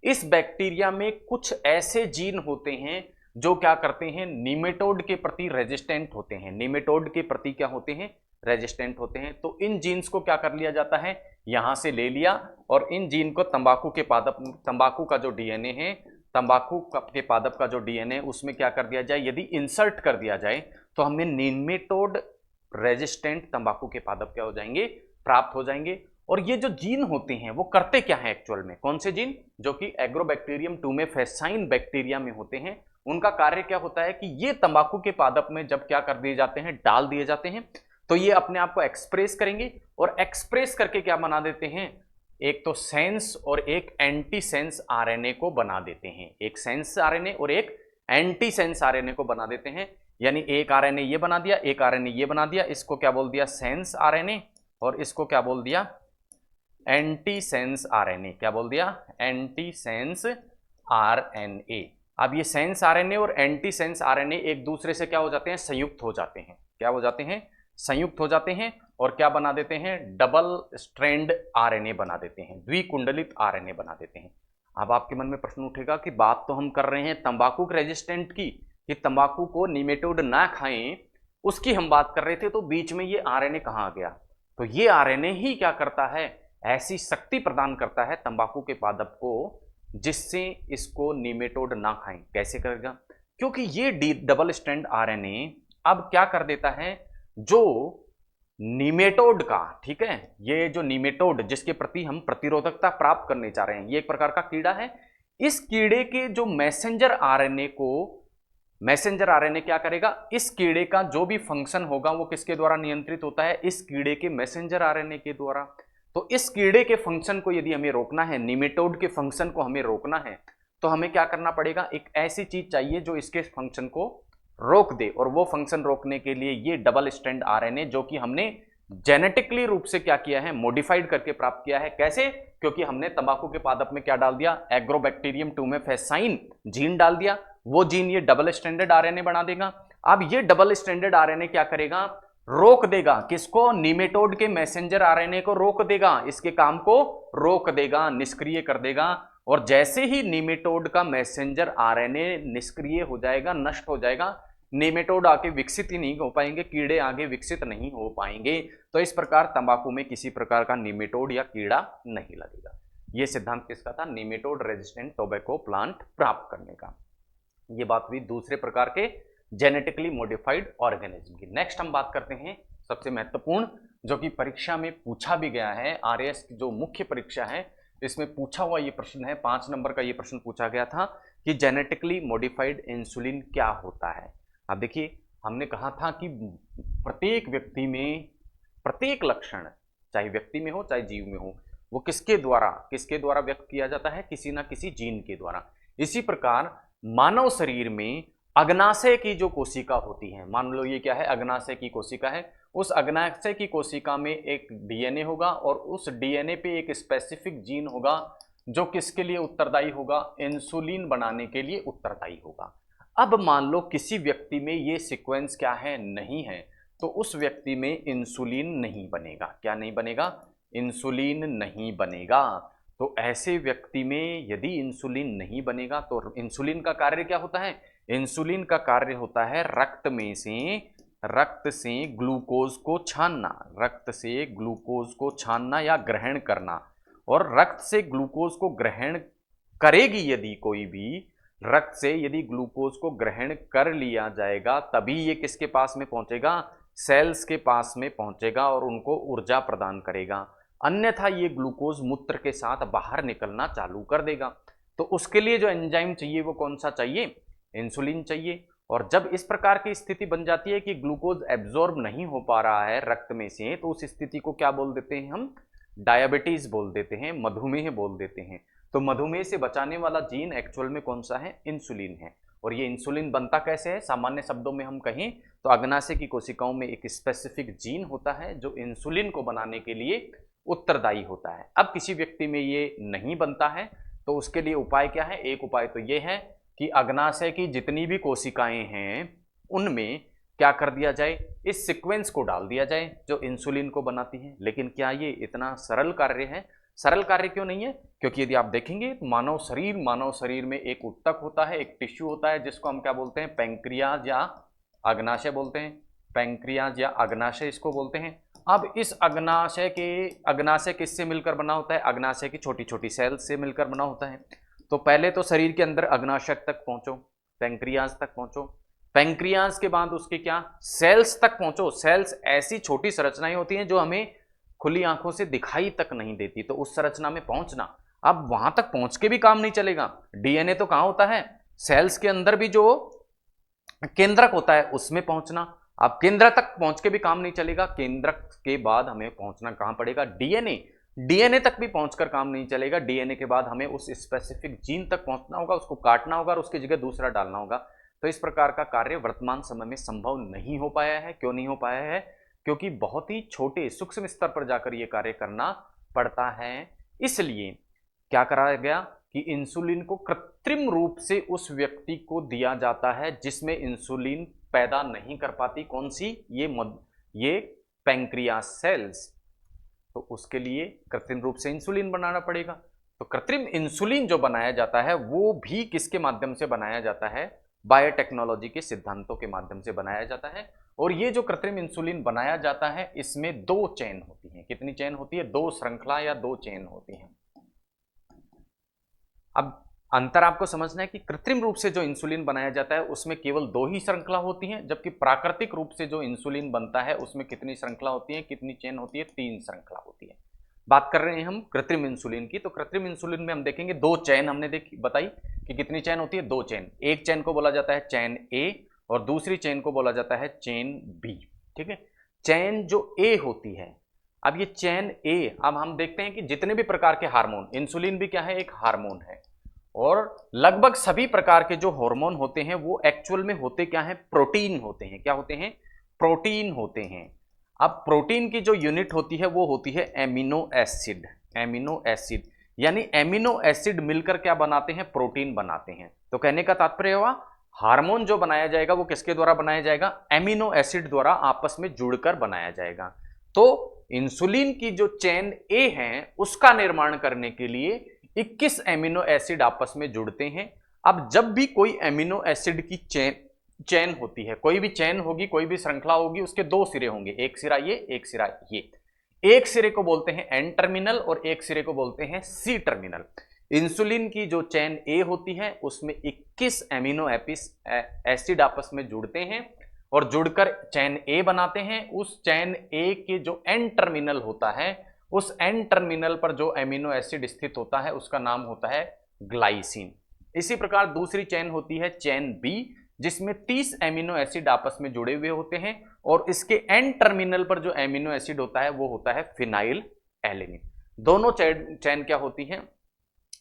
Speaker 1: इस बैक्टीरिया में कुछ ऐसे जीन होते हैं जो क्या करते हैं, निमेटोड के प्रति रेजिस्टेंट होते हैं, निमेटोड के प्रति क्या होते हैं, रेजिस्टेंट होते हैं। तो इन जीन्स को क्या कर लिया जाता है, यहां से ले लिया और इन जीन को तंबाकू के पादप, तंबाकू का जो डीएनए है, तंबाकू के पादप का जो डीएनए उसमें क्या कर दिया जाए, यदि इंसर्ट कर दिया जाए तो हमें निमेटोड रेजिस्टेंट तंबाकू के पादप क्या हो जाएंगे, प्राप्त हो जाएंगे। और ये जो जीन होते हैं वो करते क्या है एक्चुअल में, कौन से जीन, जो कि एग्रोबैक्टीरियम ट्यूमेफेसाइन बैक्टीरिया में होते हैं, उनका कार्य क्या होता है कि ये तंबाकू के पादप में जब क्या कर दिए जाते हैं, डाल दिए जाते हैं, तो ये अपने आप को एक्सप्रेस करेंगे और एक्सप्रेस करके क्या बना देते हैं, एक तो सेंस और एक एंटी सेंस आरएनए को बना देते हैं। एक सेंस आरएनए और एक एंटी सेंस आरएनए को बना देते हैं, यानी एक आरएनए ये बना दिया, एक आरएनए ये बना दिया, इसको क्या बोल दिया, सेंस आरएनए, और इसको क्या बोल दिया, एंटी सेंस आरएनए। क्या बोल दिया, एंटी सेंस आरएनए। अब ये सेंस आरएनए और एंटी सेंस आरएनए एक दूसरे से क्या हो जाते हैं, संयुक्त हो जाते हैं। क्या हो जाते हैं, संयुक्त हो जाते हैं और क्या बना देते हैं, डबल स्ट्रैंड आरएनए बना देते हैं, द्विकुंडलित आरएनए बना देते हैं। अब आपके मन में प्रश्न उठेगा कि बात तो हम कर रहे हैं तंबाकू रेजिस्टेंट की, कि तंबाकू को निमेटोड ना खाएं, उसकी हम बात कर रहे थे, तो बीच में ये आरएनए कहां आ गया। तो ये आरएनए ही क्या करता है, ऐसी शक्ति प्रदान करता है तंबाकू के पादप को जिससे इसको निमेटोड ना खाएं। कैसे करेगा, क्योंकि ये डबल स्ट्रैंड आरएनए अब क्या कर देता है, जो निमेटोड का, ठीक है, ये जो निमेटोड जिसके प्रति हम प्रतिरोधकता प्राप्त करने जा रहे हैं, ये एक प्रकार का कीड़ा है। इस कीड़े के जो मैसेंजर आरएनए को, मैसेंजर आरएनए क्या करेगा, इस कीड़े का जो भी फंक्शन होगा वो किसके द्वारा नियंत्रित होता है, इस कीड़े के मैसेंजर आरएनए के द्वारा। तो इस कीड़े के फंक्शन को यदि हमें रोकना है, निमेटोड के फंक्शन को हमें रोकना है, तो हमें क्या करना पड़ेगा, एक ऐसी चीज चाहिए जो इसके फंक्शन को रोक दे। और वो फंक्शन रोकने के लिए ये डबल स्ट्रैंड आरएनए, जो कि हमने जेनेटिकली रूप से क्या किया है, मॉडिफाइड करके प्राप्त किया है। कैसे, क्योंकि हमने तंबाकू के पादप में क्या डाल दिया, एग्रोबैक्टीरियम ट्यूमेफेसाइन जीन डाल दिया। वो जीन ये डबल स्ट्रैंडेड आरएनए बना देगा। अब ये डबल स्ट्रैंडेड आरएनए क्या करेगा, रोक देगा किसको, निमेटोड के मैसेंजर आरएनए को रोक देगा, इसके काम को रोक देगा, निष्क्रिय कर देगा। और जैसे ही निमेटोड का मैसेंजर आरएनए निष्क्रिय हो जाएगा, नष्ट हो जाएगा, निमेटोड आगे विकसित ही नहीं हो पाएंगे, कीड़े आगे विकसित नहीं हो पाएंगे। तो इस प्रकार तंबाकू में किसी प्रकार का निमेटोड या कीड़ा नहीं लगेगा। यह सिद्धांत किसका था, निमेटोड रेजिस्टेंट टोबैको प्लांट प्राप्त करने का। ये बात हुई दूसरे प्रकार के जेनेटिकली मॉडिफाइड ऑर्गेनिज्म की। नेक्स्ट हम बात करते हैं सबसे महत्वपूर्ण, जो कि परीक्षा में पूछा भी गया है, आरएएस की जो मुख्य परीक्षा है इसमें पूछा हुआ ये प्रश्न है, 5 नंबर का ये प्रश्न पूछा गया था कि जेनेटिकली मॉडिफाइड इंसुलिन क्या होता है। अब देखिए, हमने कहा था कि प्रत्येक व्यक्ति में प्रत्येक लक्षण, चाहे व्यक्ति में हो चाहे जीव में हो, वो किसके द्वारा व्यक्त किया जाता है, किसी ना किसी जीन के द्वारा। इसी प्रकार मानव शरीर में अग्नाशय की जो कोशिका होती है, मान लो ये क्या है, अग्नाशय की कोशिका है, उस अग्नाशय की कोशिका में एक डीएनए होगा और उस डीएनए पे एक स्पेसिफिक जीन होगा जो किसके लिए उत्तरदायी होगा, इंसुलिन बनाने के लिए उत्तरदायी होगा। अब मान लो किसी व्यक्ति में ये सीक्वेंस क्या है, नहीं है, तो उस व्यक्ति में इंसुलिन नहीं बनेगा। क्या नहीं बनेगा, इंसुलिन नहीं बनेगा। तो ऐसे व्यक्ति में यदि इंसुलिन नहीं बनेगा तो इंसुलिन का कार्य क्या होता है, इंसुलिन का कार्य होता है रक्त से ग्लूकोज को छानना, रक्त से ग्लूकोज को छानना या ग्रहण करना। और रक्त से ग्लूकोज को ग्रहण करेगी यदि कोई भी, रक्त से यदि ग्लूकोज को ग्रहण कर लिया जाएगा तभी ये किसके पास में पहुंचेगा, सेल्स के पास में पहुंचेगा और उनको ऊर्जा प्रदान करेगा। अन्यथा ये ग्लूकोज मूत्र के साथ बाहर निकलना चालू कर देगा। तो उसके लिए जो एंजाइम चाहिए वो कौन सा चाहिए, इंसुलिन चाहिए। और जब इस प्रकार की स्थिति बन जाती है कि ग्लूकोज एब्जॉर्ब नहीं हो पा रहा है रक्त में से, तो उस स्थिति को क्या बोल देते हैं हम, डायबिटीज बोल देते हैं, मधुमेह बोल देते हैं। तो मधुमेह से बचाने वाला जीन एक्चुअल में कौन सा है, इंसुलिन है। और ये इंसुलिन बनता कैसे है, सामान्य शब्दों में हम कहें तो अग्नाशय की कोशिकाओं में एक स्पेसिफिक जीन होता है जो इंसुलिन को बनाने के लिए उत्तरदायी होता है। अब किसी व्यक्ति में ये नहीं बनता है तो उसके लिए उपाय क्या है, एक उपाय तो ये है कि अग्नाशय की जितनी भी कोशिकाएं हैं उनमें क्या कर दिया जाए, इस सीक्वेंस को डाल दिया जाए जो इंसुलिन को बनाती है। लेकिन क्या ये इतना सरल कार्य है, सरल कार्य क्यों नहीं है, क्योंकि यदि आप देखेंगे मानव शरीर में एक ऊतक होता है, एक टिश्यू होता है जिसको हम क्या बोलते हैं, पैंक्रियाज या अग्नाशय बोलते हैं, पैंक्रियाज या अग्नाशय इसको बोलते हैं। अब इस अग्नाशय किससे मिलकर बना होता है, अग्नाशय की छोटी छोटी सेल्स से मिलकर बना होता है। तो पहले तो शरीर के अंदर अग्नाशय तक पहुंचो, पैंक्रियाज तक पहुंचो, पैंक्रियाज के बाद उसके क्या, सेल्स तक पहुंचो। सेल्स ऐसी छोटी संरचनाएं होती हैं जो हमें खुली आंखों से दिखाई तक नहीं देती, तो उस संरचना में पहुंचना। अब वहां तक पहुंच के भी काम नहीं चलेगा, डीएनए तो कहां होता है, सेल्स के अंदर भी जो केंद्रक होता है उसमें पहुंचना। अब केंद्र तक पहुंच के भी काम नहीं चलेगा, केंद्रक के बाद हमें पहुंचना कहां पड़ेगा, डीएनए तक भी पहुंचकर काम नहीं चलेगा। डीएनए के बाद हमें उस स्पेसिफिक जीन तक पहुंचना होगा, उसको काटना होगा और उसकी जगह दूसरा डालना होगा। तो इस प्रकार का कार्य वर्तमान समय में संभव नहीं हो पाया है। क्यों नहीं हो पाया है, क्योंकि बहुत ही छोटे सूक्ष्म स्तर पर जाकर यह कार्य करना पड़ता है। इसलिए क्या कराया गया कि इंसुलिन को कृत्रिम रूप से उस व्यक्ति को दिया जाता है जिसमें इंसुलिन पैदा नहीं कर पाती, कौन सी, ये पैंक्रियास सेल्स। तो उसके लिए कृत्रिम रूप से इंसुलिन बनाना पड़ेगा। तो कृत्रिम इंसुलिन जो बनाया जाता है वो भी किसके माध्यम से बनाया जाता है, बायोटेक्नोलॉजी के सिद्धांतों के माध्यम से बनाया जाता है। और ये जो कृत्रिम इंसुलिन बनाया जाता है इसमें 2 चेन होती हैं। कितनी चेन होती है, 2 श्रृंखला या 2 चेन होती हैं। अब अंतर आपको समझना है कि कृत्रिम रूप से जो इंसुलिन बनाया जाता है उसमें केवल 2 ही श्रृंखला होती हैं, जबकि प्राकृतिक रूप से जो इंसुलिन बनता है उसमें कितनी श्रृंखला होती है, कितनी चेन होती है, 3 श्रृंखला होती है। बात कर रहे हैं हम कृत्रिम इंसुलिन की, तो कृत्रिम इंसुलिन में हम देखेंगे 2 चेन हमने बताई कि कितनी चेन होती है, 2 चेन। एक चेन को बोला जाता है चेन ए और दूसरी चेन को बोला जाता है चेन बी। ठीक है, चेन जो ए होती है, अब ये चेन ए, अब हम देखते हैं कि जितने भी प्रकार के हार्मोन, इंसुलिन भी क्या है, एक हार्मोन है। और लगभग सभी प्रकार के जो हार्मोन होते हैं वो एक्चुअल में होते क्या हैं, प्रोटीन होते हैं। क्या होते हैं, प्रोटीन होते हैं। अब प्रोटीन की जो यूनिट होती है वो होती है एमिनो एसिड। एमिनो एसिड यानी एमिनो एसिड मिलकर क्या बनाते हैं, प्रोटीन बनाते हैं। तो कहने का तात्पर्य हुआ हार्मोन जो बनाया जाएगा वो किसके द्वारा बनाया जाएगा, एमिनो एसिड द्वारा आपस में जुड़कर बनाया जाएगा। तो इंसुलिन की जो चेन ए है उसका निर्माण करने के लिए 21 एमिनो एसिड आपस में जुड़ते हैं। अब जब भी कोई एमिनो एसिड की चेन होती है, कोई भी चेन होगी, कोई भी श्रृंखला होगी, उसके 2 सिरे होंगे, एक सिरा ये, एक सिरा ये। एक सिरे को बोलते हैं एन टर्मिनल और एक सिरे को बोलते हैं सी टर्मिनल। इंसुलिन की जो चेन ए होती है उसमें 21 एमिनो एसिड आपस में जुड़ते हैं और जुड़कर चेन ए बनाते हैं। उस चेन ए के जो एन टर्मिनल होता है, उस एन टर्मिनल पर जो एमिनो एसिड स्थित होता है उसका नाम होता है ग्लाइसिन। इसी प्रकार दूसरी चेन होती है चेन बी, जिसमें 30 एमिनो एसिड आपस में जुड़े हुए होते हैं और इसके एंड टर्मिनल पर जो एमिनो एसिड होता है वो होता है फिनाइल एलेनिन। दोनों चैन क्या होती हैं,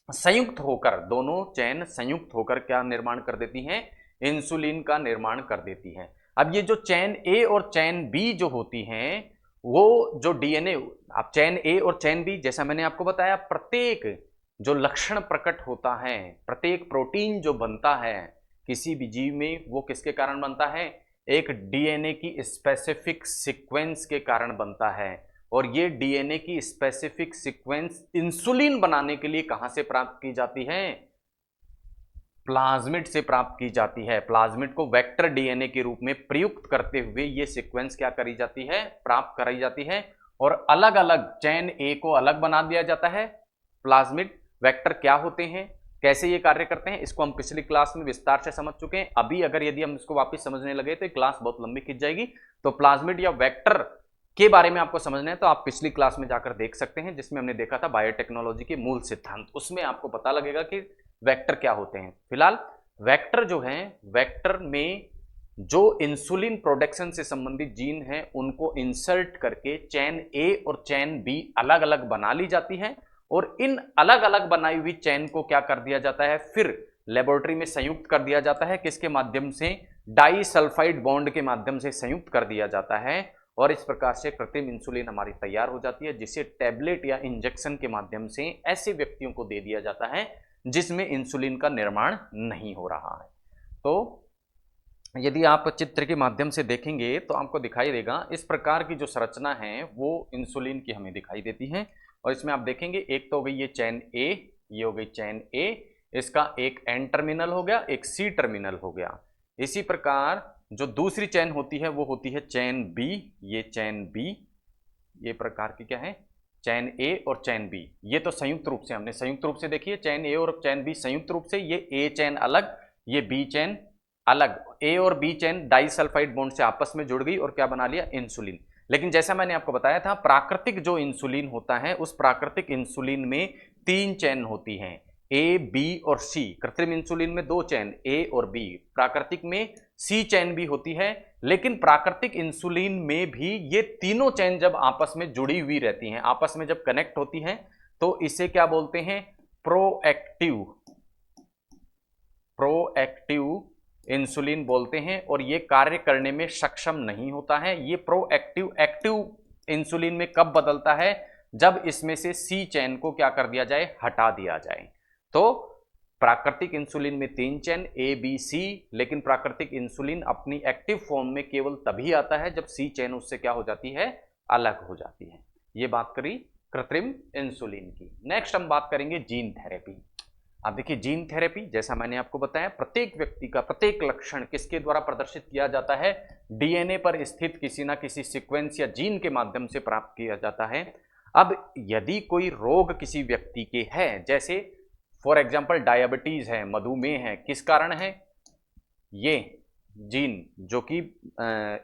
Speaker 1: संयुक्त होकर, दोनों चैन संयुक्त होकर क्या निर्माण कर देती हैं, इंसुलिन का निर्माण कर देती हैं। अब ये जो चैन ए और चैन बी जो होती हैं, वो जो डीएनए, अब चैन ए और चैन बी जैसा मैंने आपको बताया, प्रत्येक जो लक्षण प्रकट होता है, प्रत्येक प्रोटीन जो बनता है किसी भी जीव में, वो किसके कारण बनता है, एक डीएनए की स्पेसिफिक सीक्वेंस के कारण बनता है। और ये डीएनए की स्पेसिफिक सीक्वेंस इंसुलिन बनाने के लिए कहां से प्राप्त की जाती है, प्लाज्मिड से प्राप्त की जाती है। प्लाज्मिड को वेक्टर डीएनए के रूप में प्रयुक्त करते हुए ये सीक्वेंस क्या करी जाती है, प्राप्त कराई जाती है। और अलग अलग चैन ए को अलग बना दिया जाता है। प्लाज्मिड वेक्टर क्या होते हैं, कैसे ये कार्य करते हैं, इसको हम पिछली क्लास में विस्तार से समझ चुके हैं। अभी अगर यदि हम इसको वापस समझने लगे तो क्लास बहुत लंबी खिंच जाएगी। तो प्लाज्मिड या वेक्टर के बारे में आपको समझना है तो आप पिछली क्लास में जाकर देख सकते हैं, जिसमें हमने देखा था बायोटेक्नोलॉजी के मूल सिद्धांत, उसमें आपको पता लगेगा कि वेक्टर क्या होते हैं। फिलहाल वेक्टर जो हैं, वेक्टर में जो इंसुलिन प्रोडक्शन से संबंधित जीन हैं उनको इंसर्ट करके चैन ए और चैन बी अलग अलग बना ली जाती है। और इन अलग अलग बनाई हुई चैन को क्या कर दिया जाता है, फिर लेबोरेटरी में संयुक्त कर दिया जाता है। किसके माध्यम से, डाई सल्फाइड बॉन्ड के माध्यम से संयुक्त कर दिया जाता है। और इस प्रकार से कृत्रिम इंसुलिन हमारी तैयार हो जाती है, जिसे टैबलेट या इंजेक्शन के माध्यम से ऐसे व्यक्तियों को दे दिया जाता है जिसमें इंसुलिन का निर्माण नहीं हो रहा है। तो यदि आप चित्र के माध्यम से देखेंगे तो आपको दिखाई देगा इस प्रकार की जो संरचना है वो इंसुलिन की हमें दिखाई देती है। और इसमें आप देखेंगे एक तो हो गई ये चैन ए, ये हो गई चैन ए, इसका एक एन टर्मिनल हो गया, एक सी टर्मिनल हो गया। इसी प्रकार जो दूसरी चैन होती है वो होती है चैन बी, ये चैन बी, ये प्रकार की क्या है, चैन ए और चैन बी। ये तो संयुक्त रूप से हमने संयुक्त रूप से देखी है, चैन ए और चैन बी संयुक्त रूप से, ये ए चैन अलग, ये बी चैन अलग। ए और बी चैन डाइसल्फाइड बॉन्ड से आपस में जुड़ गई और क्या बना लिया, इंसुलिन। लेकिन जैसा मैंने आपको बताया था, प्राकृतिक जो इंसुलिन होता है उस प्राकृतिक इंसुलिन में 3 चैन होती हैं, ए बी और सी। कृत्रिम इंसुलिन में 2 चैन ए और बी, प्राकृतिक में सी चैन भी होती है। लेकिन प्राकृतिक इंसुलिन में भी ये तीनों चैन जब आपस में जुड़ी हुई रहती हैं, आपस में जब कनेक्ट होती हैं, तो इसे क्या बोलते हैं, प्रोएक्टिव इंसुलिन बोलते हैं। और ये कार्य करने में सक्षम नहीं होता है। ये एक्टिव इंसुलिन में कब बदलता है, जब इसमें से सी चैन को क्या कर दिया जाए, हटा दिया जाए। तो प्राकृतिक इंसुलिन में 3 चैन ए बी सी, लेकिन प्राकृतिक इंसुलिन अपनी एक्टिव फॉर्म में केवल तभी आता है जब सी चैन उससे क्या हो जाती है, अलग हो जाती है। ये बात करी कृत्रिम इंसुलिन की। नेक्स्ट हम बात करेंगे जीन थेरेपी। अब देखिए जीन थेरेपी, जैसा मैंने आपको बताया, प्रत्येक व्यक्ति का प्रत्येक लक्षण किसके द्वारा प्रदर्शित किया जाता है, डीएनए पर स्थित किसी ना किसी सीक्वेंस या जीन के माध्यम से प्राप्त किया जाता है। अब यदि कोई रोग किसी व्यक्ति के है, जैसे फॉर एग्जाम्पल डायबिटीज है, मधुमेह है, किस कारण है, ये जीन जो कि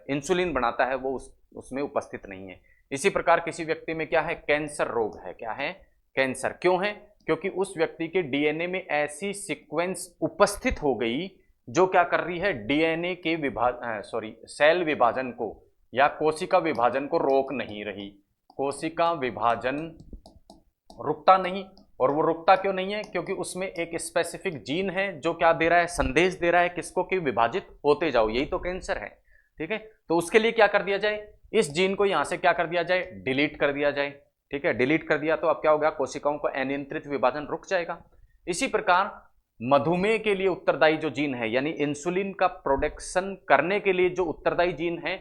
Speaker 1: इंसुलिन बनाता है वो उसमें उपस्थित नहीं है। इसी प्रकार किसी व्यक्ति में क्या है, कैंसर रोग है, क्या है, कैंसर। क्यों है, क्योंकि उस व्यक्ति के डीएनए में ऐसी सीक्वेंस उपस्थित हो गई जो क्या कर रही है, डीएनए के सेल विभाजन को या कोशिका विभाजन को रोक नहीं रही। कोशिका विभाजन रुकता नहीं। और वो रुकता क्यों नहीं है, क्योंकि उसमें एक स्पेसिफिक जीन है जो क्या दे रहा है, संदेश दे रहा है किसको, कि विभाजित होते जाओ। यही तो कैंसर है, ठीक है। तो उसके लिए क्या कर दिया जाए, इस जीन को यहां से क्या कर दिया जाए, डिलीट कर दिया जाए, ठीक है। डिलीट कर दिया तो अब क्या होगा, कोशिकाओं का अनियंत्रित विभाजन रुक जाएगा। इसी प्रकार मधुमेह के लिए उत्तरदायी जो जीन है, यानी इंसुलिन का प्रोडक्शन करने के लिए जो उत्तरदायी जीन है,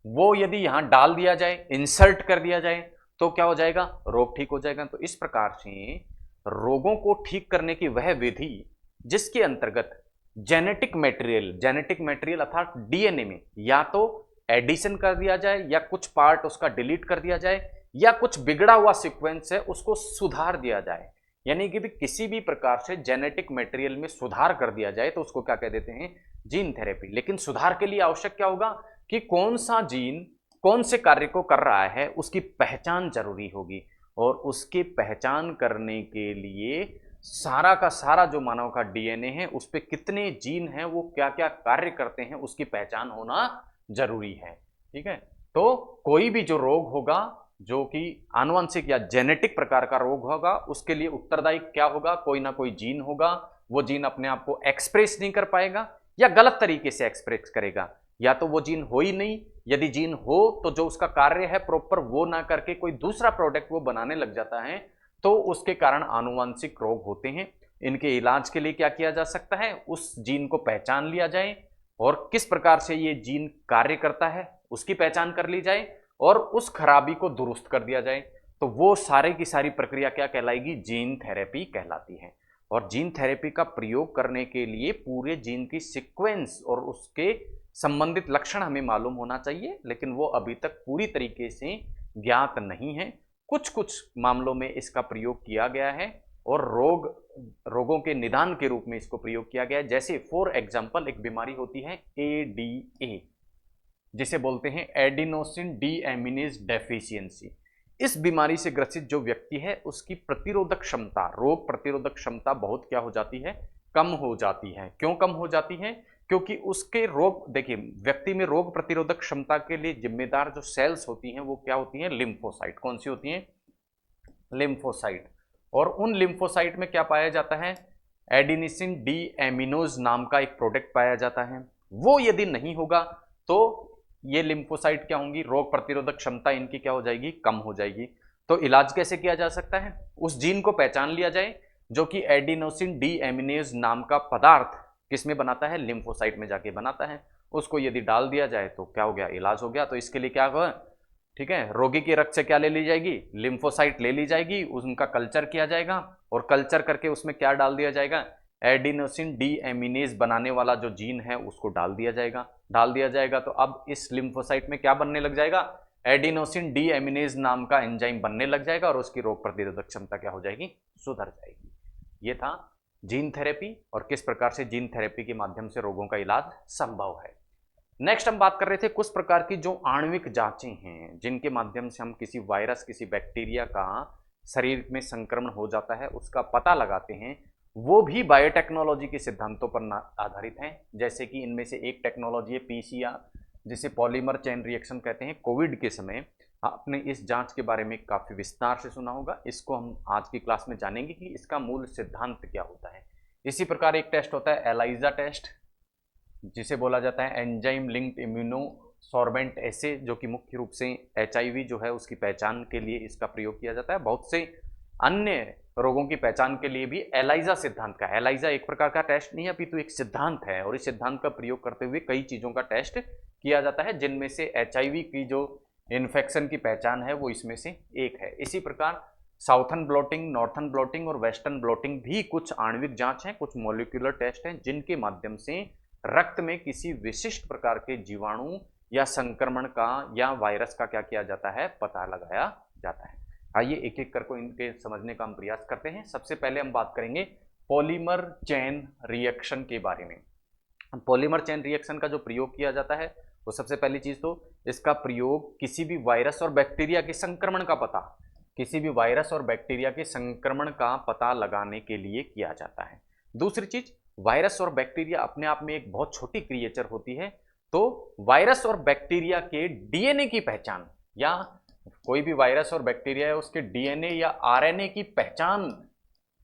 Speaker 1: वो यदि यहां डाल दिया जाए, इंसर्ट कर दिया जाए, तो क्या हो जाएगा, रोग ठीक हो जाएगा। तो इस प्रकार से रोगों को ठीक करने की वह विधि जिसके अंतर्गत जेनेटिक मटेरियल अर्थात डीएनए में या तो एडिशन कर दिया जाए या कुछ पार्ट उसका डिलीट कर दिया जाए या कुछ बिगड़ा हुआ सीक्वेंस है उसको सुधार दिया जाए, यानी कि भी किसी भी प्रकार से जेनेटिक मटेरियल में सुधार कर दिया जाए, तो उसको क्या कह देते हैं, जीन थेरेपी। लेकिन सुधार के लिए आवश्यक क्या होगा कि कौन सा जीन कौन से कार्य को कर रहा है, उसकी पहचान जरूरी होगी। और उसकी पहचान करने के लिए सारा का सारा जो मानव का डीएनए है उस पे कितने जीन हैं, वो क्या क्या कार्य करते हैं, उसकी पहचान होना जरूरी है। ठीक है, तो कोई भी जो रोग होगा, जो कि आनुवंशिक या जेनेटिक प्रकार का रोग होगा, उसके लिए उत्तरदायी क्या होगा, कोई ना कोई जीन होगा। वो जीन अपने आप को एक्सप्रेस नहीं कर पाएगा या गलत तरीके से एक्सप्रेस करेगा, या तो वो जीन हो ही नहीं, यदि जीन हो तो जो उसका कार्य है प्रॉपर वो ना करके कोई दूसरा प्रोडक्ट वो बनाने लग जाता है, तो उसके कारण आनुवंशिक रोग होते हैं। इनके इलाज के लिए क्या किया जा सकता है, उस जीन को पहचान लिया जाए और किस प्रकार से ये जीन कार्य करता है उसकी पहचान कर ली जाए और उस खराबी को दुरुस्त कर दिया जाए, तो वो सारे की सारी प्रक्रिया क्या कहलाएगी, जीन थेरेपी कहलाती है। और जीन थेरेपी का प्रयोग करने के लिए पूरे जीन की सीक्वेंस और उसके संबंधित लक्षण हमें मालूम होना चाहिए, लेकिन वो अभी तक पूरी तरीके से ज्ञात नहीं है। कुछ कुछ मामलों में इसका प्रयोग किया गया है और रोगों के निदान के रूप में इसको प्रयोग किया गया है। जैसे फॉर एग्जांपल एक बीमारी होती है एडीए, जिसे बोलते हैं एडिनोसिन डीएमिनेज डेफिशिएंसी। इस बीमारी से ग्रसित जो व्यक्ति है उसकी प्रतिरोधक क्षमता, रोग प्रतिरोधक क्षमता बहुत क्या हो जाती है, कम हो जाती है। क्यों कम हो जाती है, क्योंकि उसके रोग, देखिए व्यक्ति में रोग प्रतिरोधक क्षमता के लिए जिम्मेदार जो सेल्स होती हैं वो क्या होती हैं, लिम्फोसाइट। कौन सी होती हैं, लिम्फोसाइट। और उन लिम्फोसाइट में क्या पाया जाता है, एडिनिसिन डी एमिनोज नाम का एक प्रोडक्ट पाया जाता है। वो यदि नहीं होगा तो ये लिम्फोसाइट क्या होंगी, रोग प्रतिरोधक क्षमता इनकी क्या हो जाएगी, कम हो जाएगी। तो इलाज कैसे किया जा सकता है, उस जीन को पहचान लिया जाए जो कि एडिनोसिन डी एमिनेज नाम का पदार्थ किसमें बनाता है, लिम्फोसाइट में जाके बनाता है। उसको यदि डाल दिया जाए तो क्या हो गया, इलाज हो गया। तो इसके लिए क्या होगा, ठीक है, रोगी के रक्त से क्या ले ली जाएगी, लिम्फोसाइट ले ली जाएगी, उनका कल्चर किया जाएगा और कल्चर करके उसमें क्या डाल दिया जाएगा, एडिनोसिन डी एमिनेज बनाने वाला जो जीन है उसको डाल दिया जाएगा। तो अब इस लिम्फोसाइट में क्या बनने लग जाएगा, एडिनोसिन डी एमिनेज नाम का एंजाइम बनने लग जाएगा और उसकी रोग प्रतिरोधक क्षमता क्या हो जाएगी, सुधर जाएगी। ये था जीन थेरेपी और किस प्रकार से जीन थेरेपी के माध्यम से रोगों का इलाज संभव है। नेक्स्ट हम बात कर रहे थे कुछ प्रकार की जो आणविक जांचें हैं जिनके माध्यम से हम किसी वायरस, किसी बैक्टीरिया का शरीर में संक्रमण हो जाता है उसका पता लगाते हैं। वो भी बायोटेक्नोलॉजी के सिद्धांतों पर आधारित हैं। जैसे कि इनमें से एक टेक्नोलॉजी है पीसीआर, जिसे पॉलीमर चेन रिएक्शन कहते हैं। कोविड के समय आपने इस जांच के बारे में काफ़ी विस्तार से सुना होगा। इसको हम आज की क्लास में जानेंगे कि इसका मूल सिद्धांत क्या होता है। इसी प्रकार एक टेस्ट होता है एलाइजा टेस्ट, जिसे बोला जाता है एंजाइम लिंक्ड इम्यूनो सॉर्बेंट एसे, जो कि मुख्य रूप से एचआईवी जो है उसकी पहचान के लिए इसका प्रयोग किया जाता है। बहुत से अन्य रोगों की पहचान के लिए भी एलाइजा सिद्धांत का, एलाइजा एक प्रकार का टेस्ट नहीं है अपितु एक सिद्धांत है और इस सिद्धांत का प्रयोग करते हुए कई चीज़ों का टेस्ट किया जाता है, जिनमें से एचआईवी की जो इन्फेक्शन की पहचान है वो इसमें से एक है। इसी प्रकार साउथर्न ब्लॉटिंग, नॉर्थर्न ब्लॉटिंग और वेस्टर्न ब्लॉटिंग भी कुछ आणविक जांच हैं, कुछ मॉलिक्यूलर टेस्ट हैं, जिनके माध्यम से रक्त में किसी विशिष्ट प्रकार के जीवाणु या संक्रमण का या वायरस का क्या किया जाता है, पता लगाया जाता है। आइए एक एक करके इनके समझने का हम प्रयास करते हैं। सबसे पहले हम बात करेंगे पॉलीमर चेन रिएक्शन के बारे में। पॉलीमर चेन रिएक्शन का जो प्रयोग किया जाता है वो सबसे पहली चीज तो इसका प्रयोग किसी भी वायरस और बैक्टीरिया के संक्रमण का पता, किसी भी वायरस और बैक्टीरिया के संक्रमण का पता लगाने के लिए किया जाता है। दूसरी चीज, वायरस और बैक्टीरिया अपने आप में एक बहुत छोटी क्रिएचर होती है, तो वायरस और बैक्टीरिया के डीएनए की पहचान, या कोई भी वायरस और बैक्टीरिया है उसके डीएनए या आरएनए की पहचान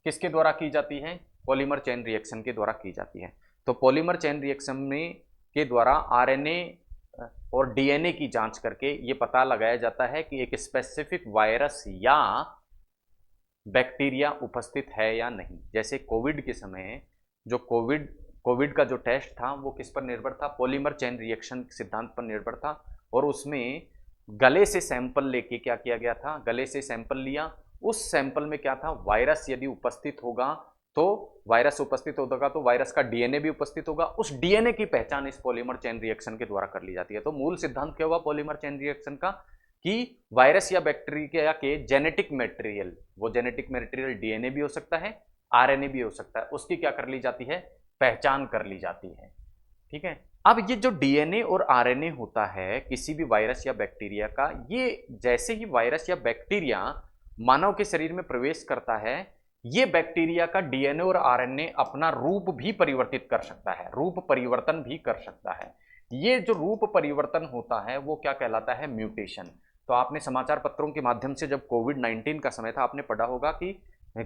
Speaker 1: किसके द्वारा की जाती है, पॉलीमर चेन रिएक्शन के द्वारा की जाती है। तो पॉलीमर चेन रिएक्शन में के द्वारा आरएनए और डीएनए की जांच करके ये पता लगाया जाता है कि एक स्पेसिफिक वायरस या बैक्टीरिया उपस्थित है या नहीं। जैसे कोविड के समय जो कोविड का जो टेस्ट था वो किस पर निर्भर था, पॉलीमर चेन रिएक्शन सिद्धांत पर निर्भर था। और उसमें गले से सैंपल लेके क्या किया गया था, गले से सैंपल लिया, उस सैंपल में क्या था, वायरस यदि उपस्थित होगा तो वायरस उपस्थित होगा तो वायरस का डीएनए भी उपस्थित होगा, उस डीएनए की पहचान इस पॉलीमर चेन रिएक्शन के द्वारा कर ली जाती है। तो मूल सिद्धांत क्या हुआ पॉलीमर चेन रिएक्शन का, कि वायरस या बैक्टीरिया के जेनेटिक मटेरियल, वो जेनेटिक मटेरियल डीएनए भी हो सकता है, आरएनए भी हो सकता है, उसकी क्या कर ली जाती है, पहचान कर ली जाती है। ठीक है, अब ये जो डीएनए और आरएनए होता है किसी भी वायरस या बैक्टीरिया का, ये जैसे ही वायरस या बैक्टीरिया मानव के शरीर में प्रवेश करता है, ये बैक्टीरिया का डीएनए और आरएनए अपना रूप भी परिवर्तित कर सकता है, रूप परिवर्तन भी कर सकता है। ये जो रूप परिवर्तन होता है वो क्या कहलाता है? म्यूटेशन। तो आपने समाचार पत्रों के माध्यम से जब कोविड 19 का समय था आपने पढ़ा होगा कि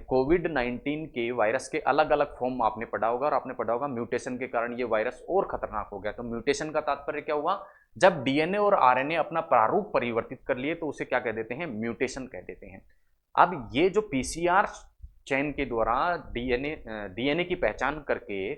Speaker 1: कोविड 19 के वायरस के अलग अलग फॉर्म आपने पढ़ा होगा, और आपने पढ़ा होगा म्यूटेशन के कारण ये वायरस और खतरनाक हो गया। तो म्यूटेशन का तात्पर्य क्या हुआ? जब डीएनए और आरएनए अपना प्रारूप परिवर्तित कर लिए तो उसे क्या कह देते हैं? म्यूटेशन कह देते हैं। अब ये जो पीसीआर चेन के द्वारा डीएनए की पहचान करके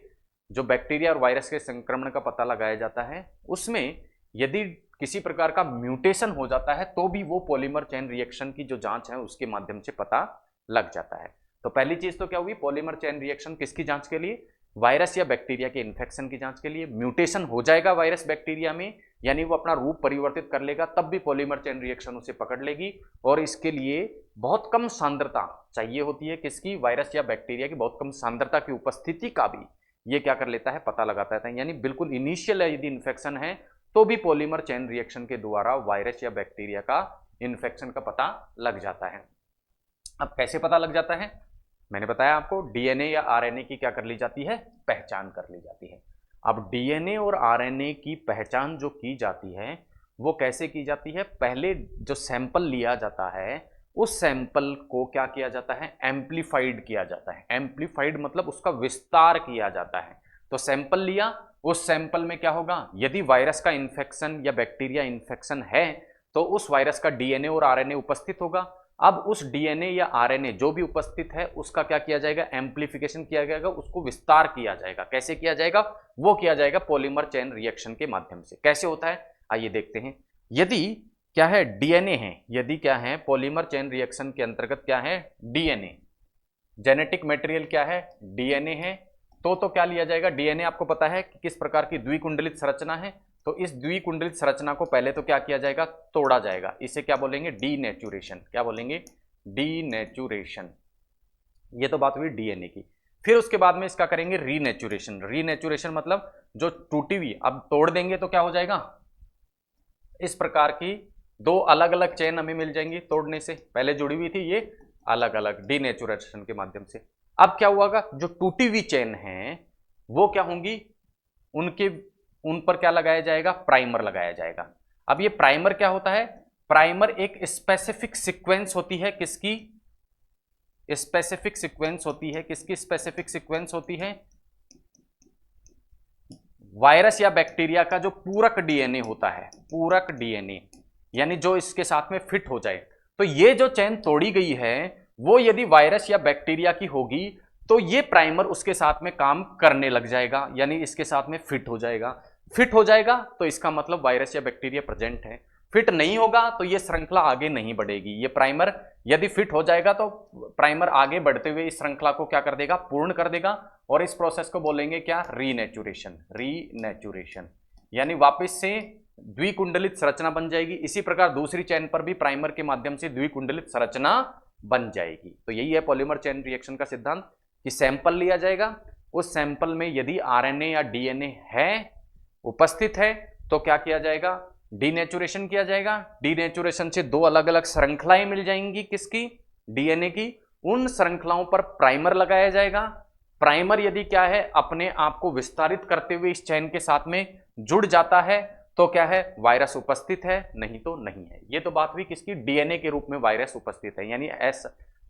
Speaker 1: जो बैक्टीरिया और वायरस के संक्रमण का पता लगाया जाता है, उसमें यदि किसी प्रकार का म्यूटेशन हो जाता है तो भी वो पॉलीमर चेन रिएक्शन की जो जांच है उसके माध्यम से पता लग जाता है। तो पहली चीज तो क्या हुई? पॉलीमर चेन रिएक्शन किसकी जांच के लिए? वायरस या बैक्टीरिया के इन्फेक्शन की जांच के लिए। म्यूटेशन हो जाएगा वायरस बैक्टीरिया में, यानी वो अपना रूप परिवर्तित कर लेगा, तब भी पॉलीमर चेन रिएक्शन उसे पकड़ लेगी। और इसके लिए बहुत कम सांद्रता चाहिए होती है, किसकी? वायरस या बैक्टीरिया की बहुत कम सांद्रता की उपस्थिति का भी ये क्या कर लेता है? पता लगाता है। यानी बिल्कुल इनिशियल यदि इन्फेक्शन है तो भी पॉलीमर चेन रिएक्शन के द्वारा वायरस या बैक्टीरिया का इन्फेक्शन का पता लग जाता है। अब कैसे पता लग जाता है? मैंने बताया आपको, डीएनए या आरएनए की क्या कर ली जाती है? पहचान कर ली जाती है। अब डीएनए और आरएनए की पहचान जो की जाती है वो कैसे की जाती है? पहले जो सैंपल लिया जाता है उस सैंपल को क्या किया जाता है? एम्प्लीफाइड किया जाता है। एम्प्लीफाइड मतलब उसका विस्तार किया जाता है। तो सैंपल लिया, उस सैंपल में क्या होगा? यदि वायरस का इन्फेक्शन या बैक्टीरिया इन्फेक्शन है तो उस वायरस का डीएनए और आरएनए उपस्थित होगा। अब उस डीएनए या आरएनए जो भी उपस्थित है उसका क्या किया जाएगा? एम्प्लीफिकेशन किया जाएगा, उसको विस्तार किया जाएगा। कैसे किया जाएगा? वो किया जाएगा पॉलीमर चेन रिएक्शन के माध्यम से। कैसे होता है आइए देखते हैं। यदि क्या है? डीएनए है, यदि क्या है? पॉलीमर चेन रिएक्शन के अंतर्गत क्या है? डीएनए, जेनेटिक मटेरियल क्या है? डीएनए है। तो क्या लिया जाएगा? डीएनए आपको पता है कि किस प्रकार की द्विकुंडलित संरचना है, तो इस द्विकुंडलित संरचना को पहले तो क्या किया जाएगा? तोड़ा जाएगा। इसे क्या बोलेंगे? डीनेचुरेशन। क्या बोलेंगे? डीनेचुरेशन। ये तो बात हुई डीएनए की। फिर उसके बाद में इसका करेंगे रीनेचुरेशन। रीनेचुरेशन मतलब जो टूटी हुई, अब तोड़ देंगे तो क्या हो जाएगा? इस प्रकार की दो अलग अलग चेन हमें मिल जाएंगी तोड़ने से। पहले जुड़ी हुई थी, ये अलग अलग डीनेचुरेशन के माध्यम से। अब क्या हुआ? जो टूटी हुई चेन है वो क्या होंगी? उन पर क्या लगाया जाएगा? प्राइमर लगाया जाएगा। अब ये प्राइमर क्या होता है? प्राइमर एक स्पेसिफिक सीक्वेंस होती है। किसकी स्पेसिफिक सीक्वेंस होती है? किसकी स्पेसिफिक सीक्वेंस होती है? वायरस या बैक्टीरिया का जो पूरक डीएनए होता है, पूरक डीएनए यानी जो इसके साथ में फिट हो जाए। तो ये जो चेन तोड़ी गई है वो यदि वायरस या बैक्टीरिया की होगी तो ये प्राइमर उसके साथ में काम करने लग जाएगा, यानी इसके साथ में फिट हो जाएगा। फिट हो जाएगा तो इसका मतलब वायरस या बैक्टीरिया प्रेजेंट है। फिट नहीं होगा तो ये श्रृंखला आगे नहीं बढ़ेगी। ये प्राइमर यदि फिट हो जाएगा तो प्राइमर आगे बढ़ते हुए इस श्रृंखला को क्या कर देगा? पूर्ण कर देगा। और इस प्रोसेस को बोलेंगे क्या? रीनेचुरेशन। रीनेचुरेशन यानी वापस से द्विकुंडलित संरचना बन जाएगी। इसी प्रकार दूसरी चेन पर भी प्राइमर के माध्यम से द्विकुंडलित संरचना बन जाएगी। तो यही है पॉलीमर चेन रिएक्शन का सिद्धांत कि सैंपल लिया जाएगा, उस सैंपल में यदि आरएनए या डीएनए है, उपस्थित है, तो क्या किया जाएगा? डीनेचुरेशन किया जाएगा। डीनेचुरेशन से दो अलग अलग श्रृंखलाएं मिल जाएंगी। किसकी? डीएनए की। उन श्रृंखलाओं पर प्राइमर लगाया जाएगा। प्राइमर यदि क्या है? अपने आप को विस्तारित करते हुए इस चेन के साथ में जुड़ जाता है तो क्या है? वायरस उपस्थित है, नहीं तो नहीं है। ये तो बात हुई किसकी? डीएनए के रूप में वायरस उपस्थित है, यानी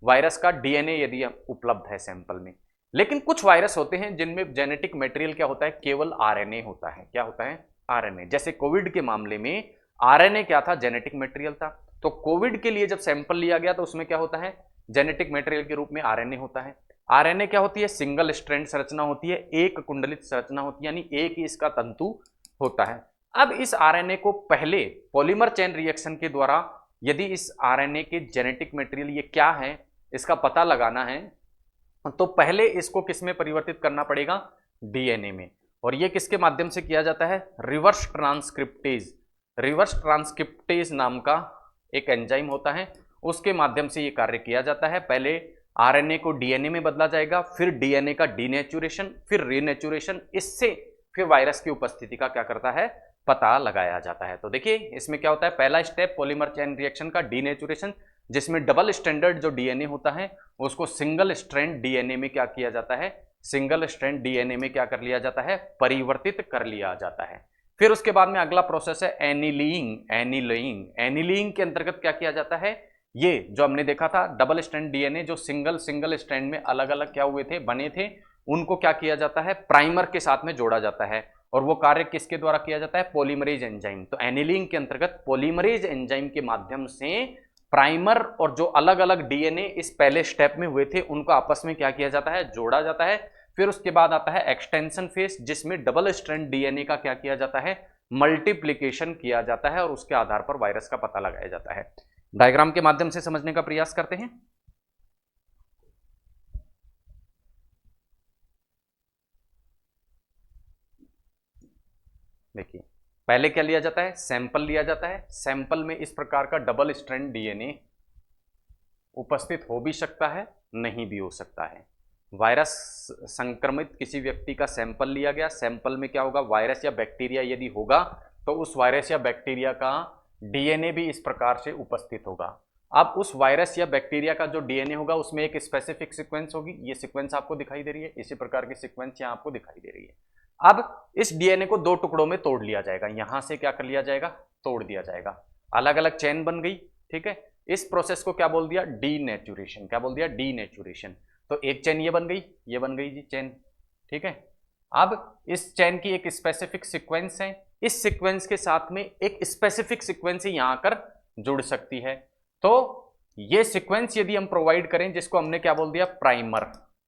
Speaker 1: वायरस का डीएनए यदि उपलब्ध है सैंपल में। लेकिन कुछ वायरस होते हैं जिनमें जेनेटिक मटेरियल क्या होता है? केवल आरएनए होता है। क्या होता है? आरएनए। जैसे कोविड के मामले में आरएनए क्या था? जेनेटिक मटेरियल था। तो कोविड के लिए जब सैंपल लिया गया तो उसमें क्या होता है? जेनेटिक मटेरियल के रूप में आरएनए होता है। आरएनए क्या होती है? सिंगल स्ट्रैंड संरचना होती है, एक कुंडलित संरचना होती है, यानी एक ही इसका तंतु होता है। अब इस आरएनए को पहले पॉलीमर चेन रिएक्शन के द्वारा यदि इस आरएनए के जेनेटिक मटेरियल ये क्या है इसका पता लगाना है तो पहले इसको किस में परिवर्तित करना पड़ेगा? डीएनए में। और ये किसके माध्यम से किया जाता है? Reverse transcriptase. रिवर्स ट्रांसक्रिप्टेज नाम का एक एंजाइम होता है, उसके माध्यम से ये कार्य किया जाता है। पहले आरएनए को डीएनए में बदला जाएगा, फिर डीएनए का डीनेचुरेशन, फिर रीनेचुरेशन, इससे फिर वायरस की उपस्थिति का क्या करता है? पता लगाया जाता है। तो देखिए इसमें क्या होता है? पहला स्टेप पॉलीमर चेन रिएक्शन का डीनेचुरेशन, जिसमें डबल स्ट्रैंडर्ड जो डीएनए होता है उसको सिंगल स्ट्रैंड डीएनए में क्या किया जाता है, सिंगल स्ट्रैंड डीएनए में क्या कर लिया जाता है, परिवर्तित कर लिया जाता है। फिर उसके बाद में अगला प्रोसेस है एनिलिंग। एनिलिंग एनिलिंग के अंतर्गत क्या किया जाता है, ये जो हमने देखा था डबल स्ट्रैंड डीएनए जो सिंगल सिंगल स्ट्रैंड में अलग अलग क्या हुए थे, बने थे, उनको क्या किया जाता है, प्राइमर के साथ में जोड़ा जाता है। और वो कार्य किसके द्वारा किया जाता है, पॉलीमरेज एंजाइम। तो एनिलिंग के अंतर्गत पॉलीमरेज एंजाइम के माध्यम से प्राइमर और जो अलग अलग डीएनए इस पहले स्टेप में हुए थे उनको आपस में क्या किया जाता है, जोड़ा जाता है। फिर उसके बाद आता है एक्सटेंशन फेज, जिसमें डबल स्ट्रैंड डीएनए का क्या किया जाता है, मल्टीप्लीकेशन किया जाता है और उसके आधार पर वायरस का पता लगाया जाता है। डायग्राम के माध्यम से समझने का प्रयास करते हैं। देखिए पहले क्या लिया जाता है, सैंपल लिया जाता है। सैंपल में इस प्रकार का डबल स्ट्रैंड डीएनए उपस्थित हो भी सकता है, नहीं भी हो सकता है। वायरस संक्रमित किसी व्यक्ति का सैंपल लिया गया, सैंपल में क्या होगा, वायरस या बैक्टीरिया यदि होगा तो उस वायरस या बैक्टीरिया का डीएनए भी इस प्रकार से उपस्थित होगा। अब उस वायरस या बैक्टीरिया का जो डीएनए होगा उसमें एक स्पेसिफिक सीक्वेंस होगी, ये सीक्वेंस आपको दिखाई दे रही है, इसी प्रकार की सीक्वेंस यहाँ आपको दिखाई दे रही है। अब इस डीएनए को दो टुकड़ों में तोड़ लिया जाएगा, यहां से क्या कर लिया जाएगा, तोड़ दिया जाएगा, अलग अलग चेन बन गई, ठीक है। इस प्रोसेस को क्या बोल दिया, डीनेचुरेशन। क्या बोल दिया, डीनेचुरेशन। तो एक चेन ये बन गई, ये बन गई जी चेन, ठीक है। अब इस चेन की एक स्पेसिफिक सीक्वेंस है, इस सीक्वेंस के साथ में एक स्पेसिफिक सीक्वेंस यहां आकर जुड़ सकती है। तो ये सीक्वेंस यदि हम प्रोवाइड करें, जिसको हमने क्या बोल दिया, प्राइमर,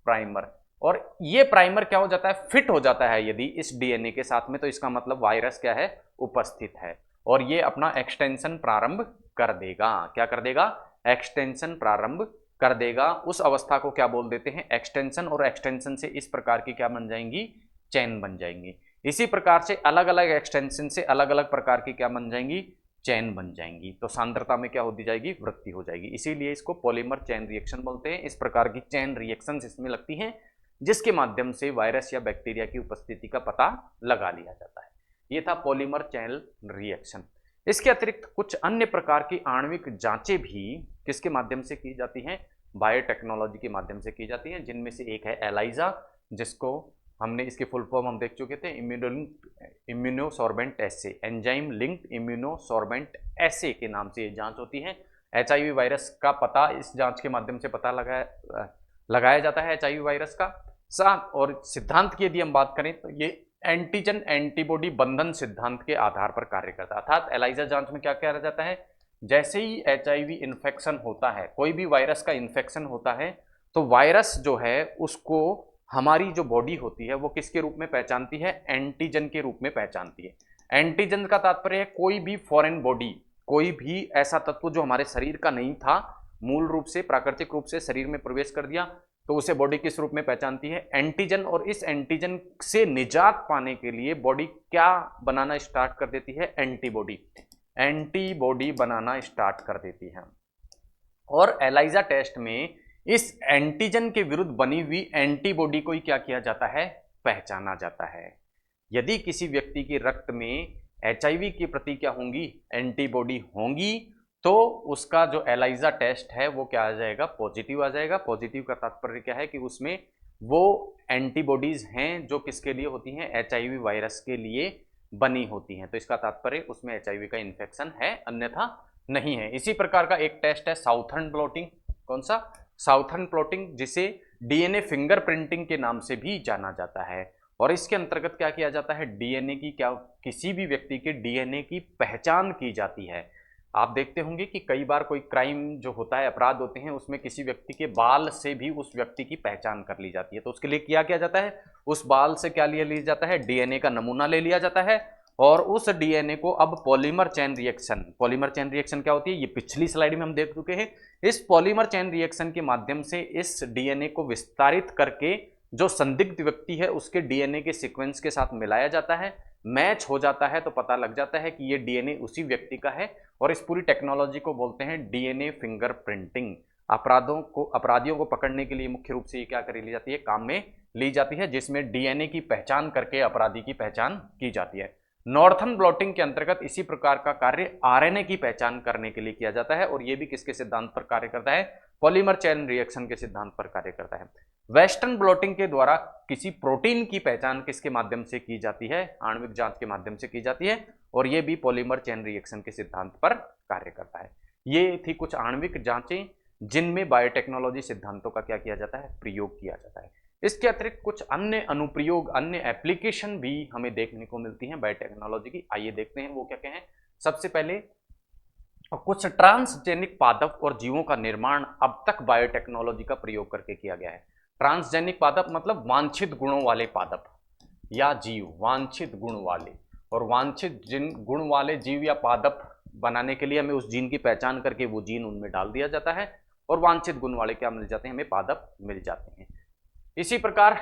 Speaker 1: प्राइमर, और ये प्राइमर क्या हो जाता है, फिट हो जाता है यदि इस डीएनए के साथ में, तो इसका मतलब वायरस क्या है, उपस्थित है और ये अपना एक्सटेंशन प्रारंभ कर देगा। क्या कर देगा, एक्सटेंशन प्रारंभ कर देगा। उस अवस्था को क्या बोल देते हैं, एक्सटेंशन, और एक्सटेंशन से इस प्रकार की क्या बन जाएंगी, चेन बन जाएंगी। इसी प्रकार से अलग अलग एक्सटेंशन से अलग अलग प्रकार की क्या बन जाएंगी, चेन बन जाएंगी। तो सांद्रता में क्या होती जाएगी, वृद्धि हो जाएगी। इसीलिए इसको पॉलीमर चेन रिएक्शन बोलते हैं। इस प्रकार की चेन रिएक्शंस इसमें लगती हैं, जिसके माध्यम से वायरस या बैक्टीरिया की उपस्थिति का पता लगा लिया जाता है। यह था पॉलीमर चेन रिएक्शन। इसके अतिरिक्त कुछ अन्य प्रकार की आणविक जांचें भी किसके माध्यम से की जाती हैं, बायोटेक्नोलॉजी के माध्यम से की जाती हैं, जिनमें से एक है एलाइजा, जिसको हमने इसकी फुल फॉर्म हम देख चुके थे, इम्यूनोसॉर्बेंट एसे, एंजाइम लिंक्ड इम्यूनोसॉर्बेंट एसे के नाम से ये जांच होती है। एचआईवी वायरस का पता इस जांच के माध्यम से पता लगाया जाता है, एचआईवी वायरस का। और सिद्धांत की यदि हम बात करें तो ये एंटीजन एंटीबॉडी बंधन सिद्धांत के आधार पर कार्य करता है। अर्थात एलाइजा जांच में क्या किया जाता है, जैसे ही एचआईवी इन्फेक्शन होता है, कोई भी वायरस का इन्फेक्शन होता है, तो वायरस जो है उसको हमारी जो बॉडी होती है वो किसके रूप में पहचानती है, एंटीजन के रूप में पहचानती है। एंटीजन का तात्पर्य है कोई भी फॉरेन बॉडी, कोई भी ऐसा तत्व जो हमारे शरीर का नहीं था, मूल रूप से प्राकृतिक रूप से शरीर में प्रवेश कर दिया, तो उसे बॉडी किस रूप में पहचानती है, एंटीजन। और इस एंटीजन से निजात पाने के लिए बॉडी क्या बनाना स्टार्ट कर देती है, एंटीबॉडी, एंटीबॉडी बनाना स्टार्ट कर देती है। और एलाइजा टेस्ट में इस एंटीजन के विरुद्ध बनी हुई एंटीबॉडी को ही क्या किया जाता है, पहचाना जाता है। यदि किसी व्यक्ति के रक्त में एचआईवी के प्रति क्या होंगी, एंटीबॉडी होंगी, तो उसका जो एलाइजा टेस्ट है वो क्या आ जाएगा, पॉजिटिव आ जाएगा। पॉजिटिव का तात्पर्य क्या है कि उसमें वो एंटीबॉडीज हैं जो किसके लिए होती हैं, एचआईवी वायरस के लिए बनी होती हैं। तो इसका तात्पर्य उसमें एचआईवी का इन्फेक्शन है, अन्यथा नहीं है। इसी प्रकार का एक टेस्ट है साउथर्न ब्लॉटिंग। कौन सा, साउथर्न ब्लॉटिंग, जिसे डीएनए फिंगरप्रिंटिंग के नाम से भी जाना जाता है। और इसके अंतर्गत क्या किया जाता है, डीएनए की क्या, किसी भी व्यक्ति के डीएनए की पहचान की जाती है। आप देखते होंगे कि कई बार कोई क्राइम जो होता है, अपराध होते हैं, उसमें किसी व्यक्ति के बाल से भी उस व्यक्ति की पहचान कर ली जाती है। तो उसके लिए किया जाता है, उस बाल से क्या लिया जाता है, डीएनए का नमूना ले लिया जाता है, और उस डीएनए को अब polymer chain reaction, polymer chain reaction क्या होती है, ये पिछली स्लाइड में हम देख चुके हैं। इस पॉलीमर चेन रिएक्शन के माध्यम से इस डीएनए को विस्तारित करके जो संदिग्ध व्यक्ति है उसके डीएनए के सीक्वेंस के साथ मिलाया जाता है, मैच हो जाता है, तो पता लग जाता है कि ये डीएनए उसी व्यक्ति का है। और इस पूरी टेक्नोलॉजी को बोलते हैं डीएनए फिंगरप्रिंटिंग। अपराधियों को पकड़ने के लिए मुख्य रूप से ये क्या कर ली जाती है, काम में ली जाती है, जिसमें डीएनए की पहचान करके अपराधी की पहचान की जाती है। नॉर्थर्न ब्लॉटिंग के अंतर्गत इसी प्रकार का कार्य आरएनए की पहचान करने के लिए किया जाता है और यह भी किसके सिद्धांत पर कार्य करता है, पॉलीमर चेन रिएक्शन के सिद्धांत पर कार्य करता है। वेस्टर्न ब्लॉटिंग के द्वारा किसी प्रोटीन की पहचान किसके माध्यम से की जाती है, आणविक जांच के माध्यम से की जाती है और यह भी पॉलीमर चेन रिएक्शन के सिद्धांत पर कार्य करता है। ये थी कुछ आणविक जांचें जिनमें बायोटेक्नोलॉजी सिद्धांतों का क्या किया जाता है, प्रयोग किया जाता है। इसके अतिरिक्त कुछ अन्य अनुप्रयोग, अन्य एप्लीकेशन भी हमें देखने को मिलती हैं बायोटेक्नोलॉजी की। आइए देखते हैं वो क्या क्या है। सबसे पहले कुछ ट्रांसजेनिक पादप और जीवों का निर्माण अब तक बायोटेक्नोलॉजी का प्रयोग करके किया गया है। ट्रांसजेनिक पादप मतलब वांछित गुणों वाले पादप या जीव, वांछित गुण वाले, और वांछित जिन गुण वाले जीव या पादप बनाने के लिए हमें उस जीन की पहचान करके वो जीन उनमें डाल दिया जाता है और वांछित गुण वाले क्या मिल जाते हैं, हमें पादप मिल जाते हैं। इसी प्रकार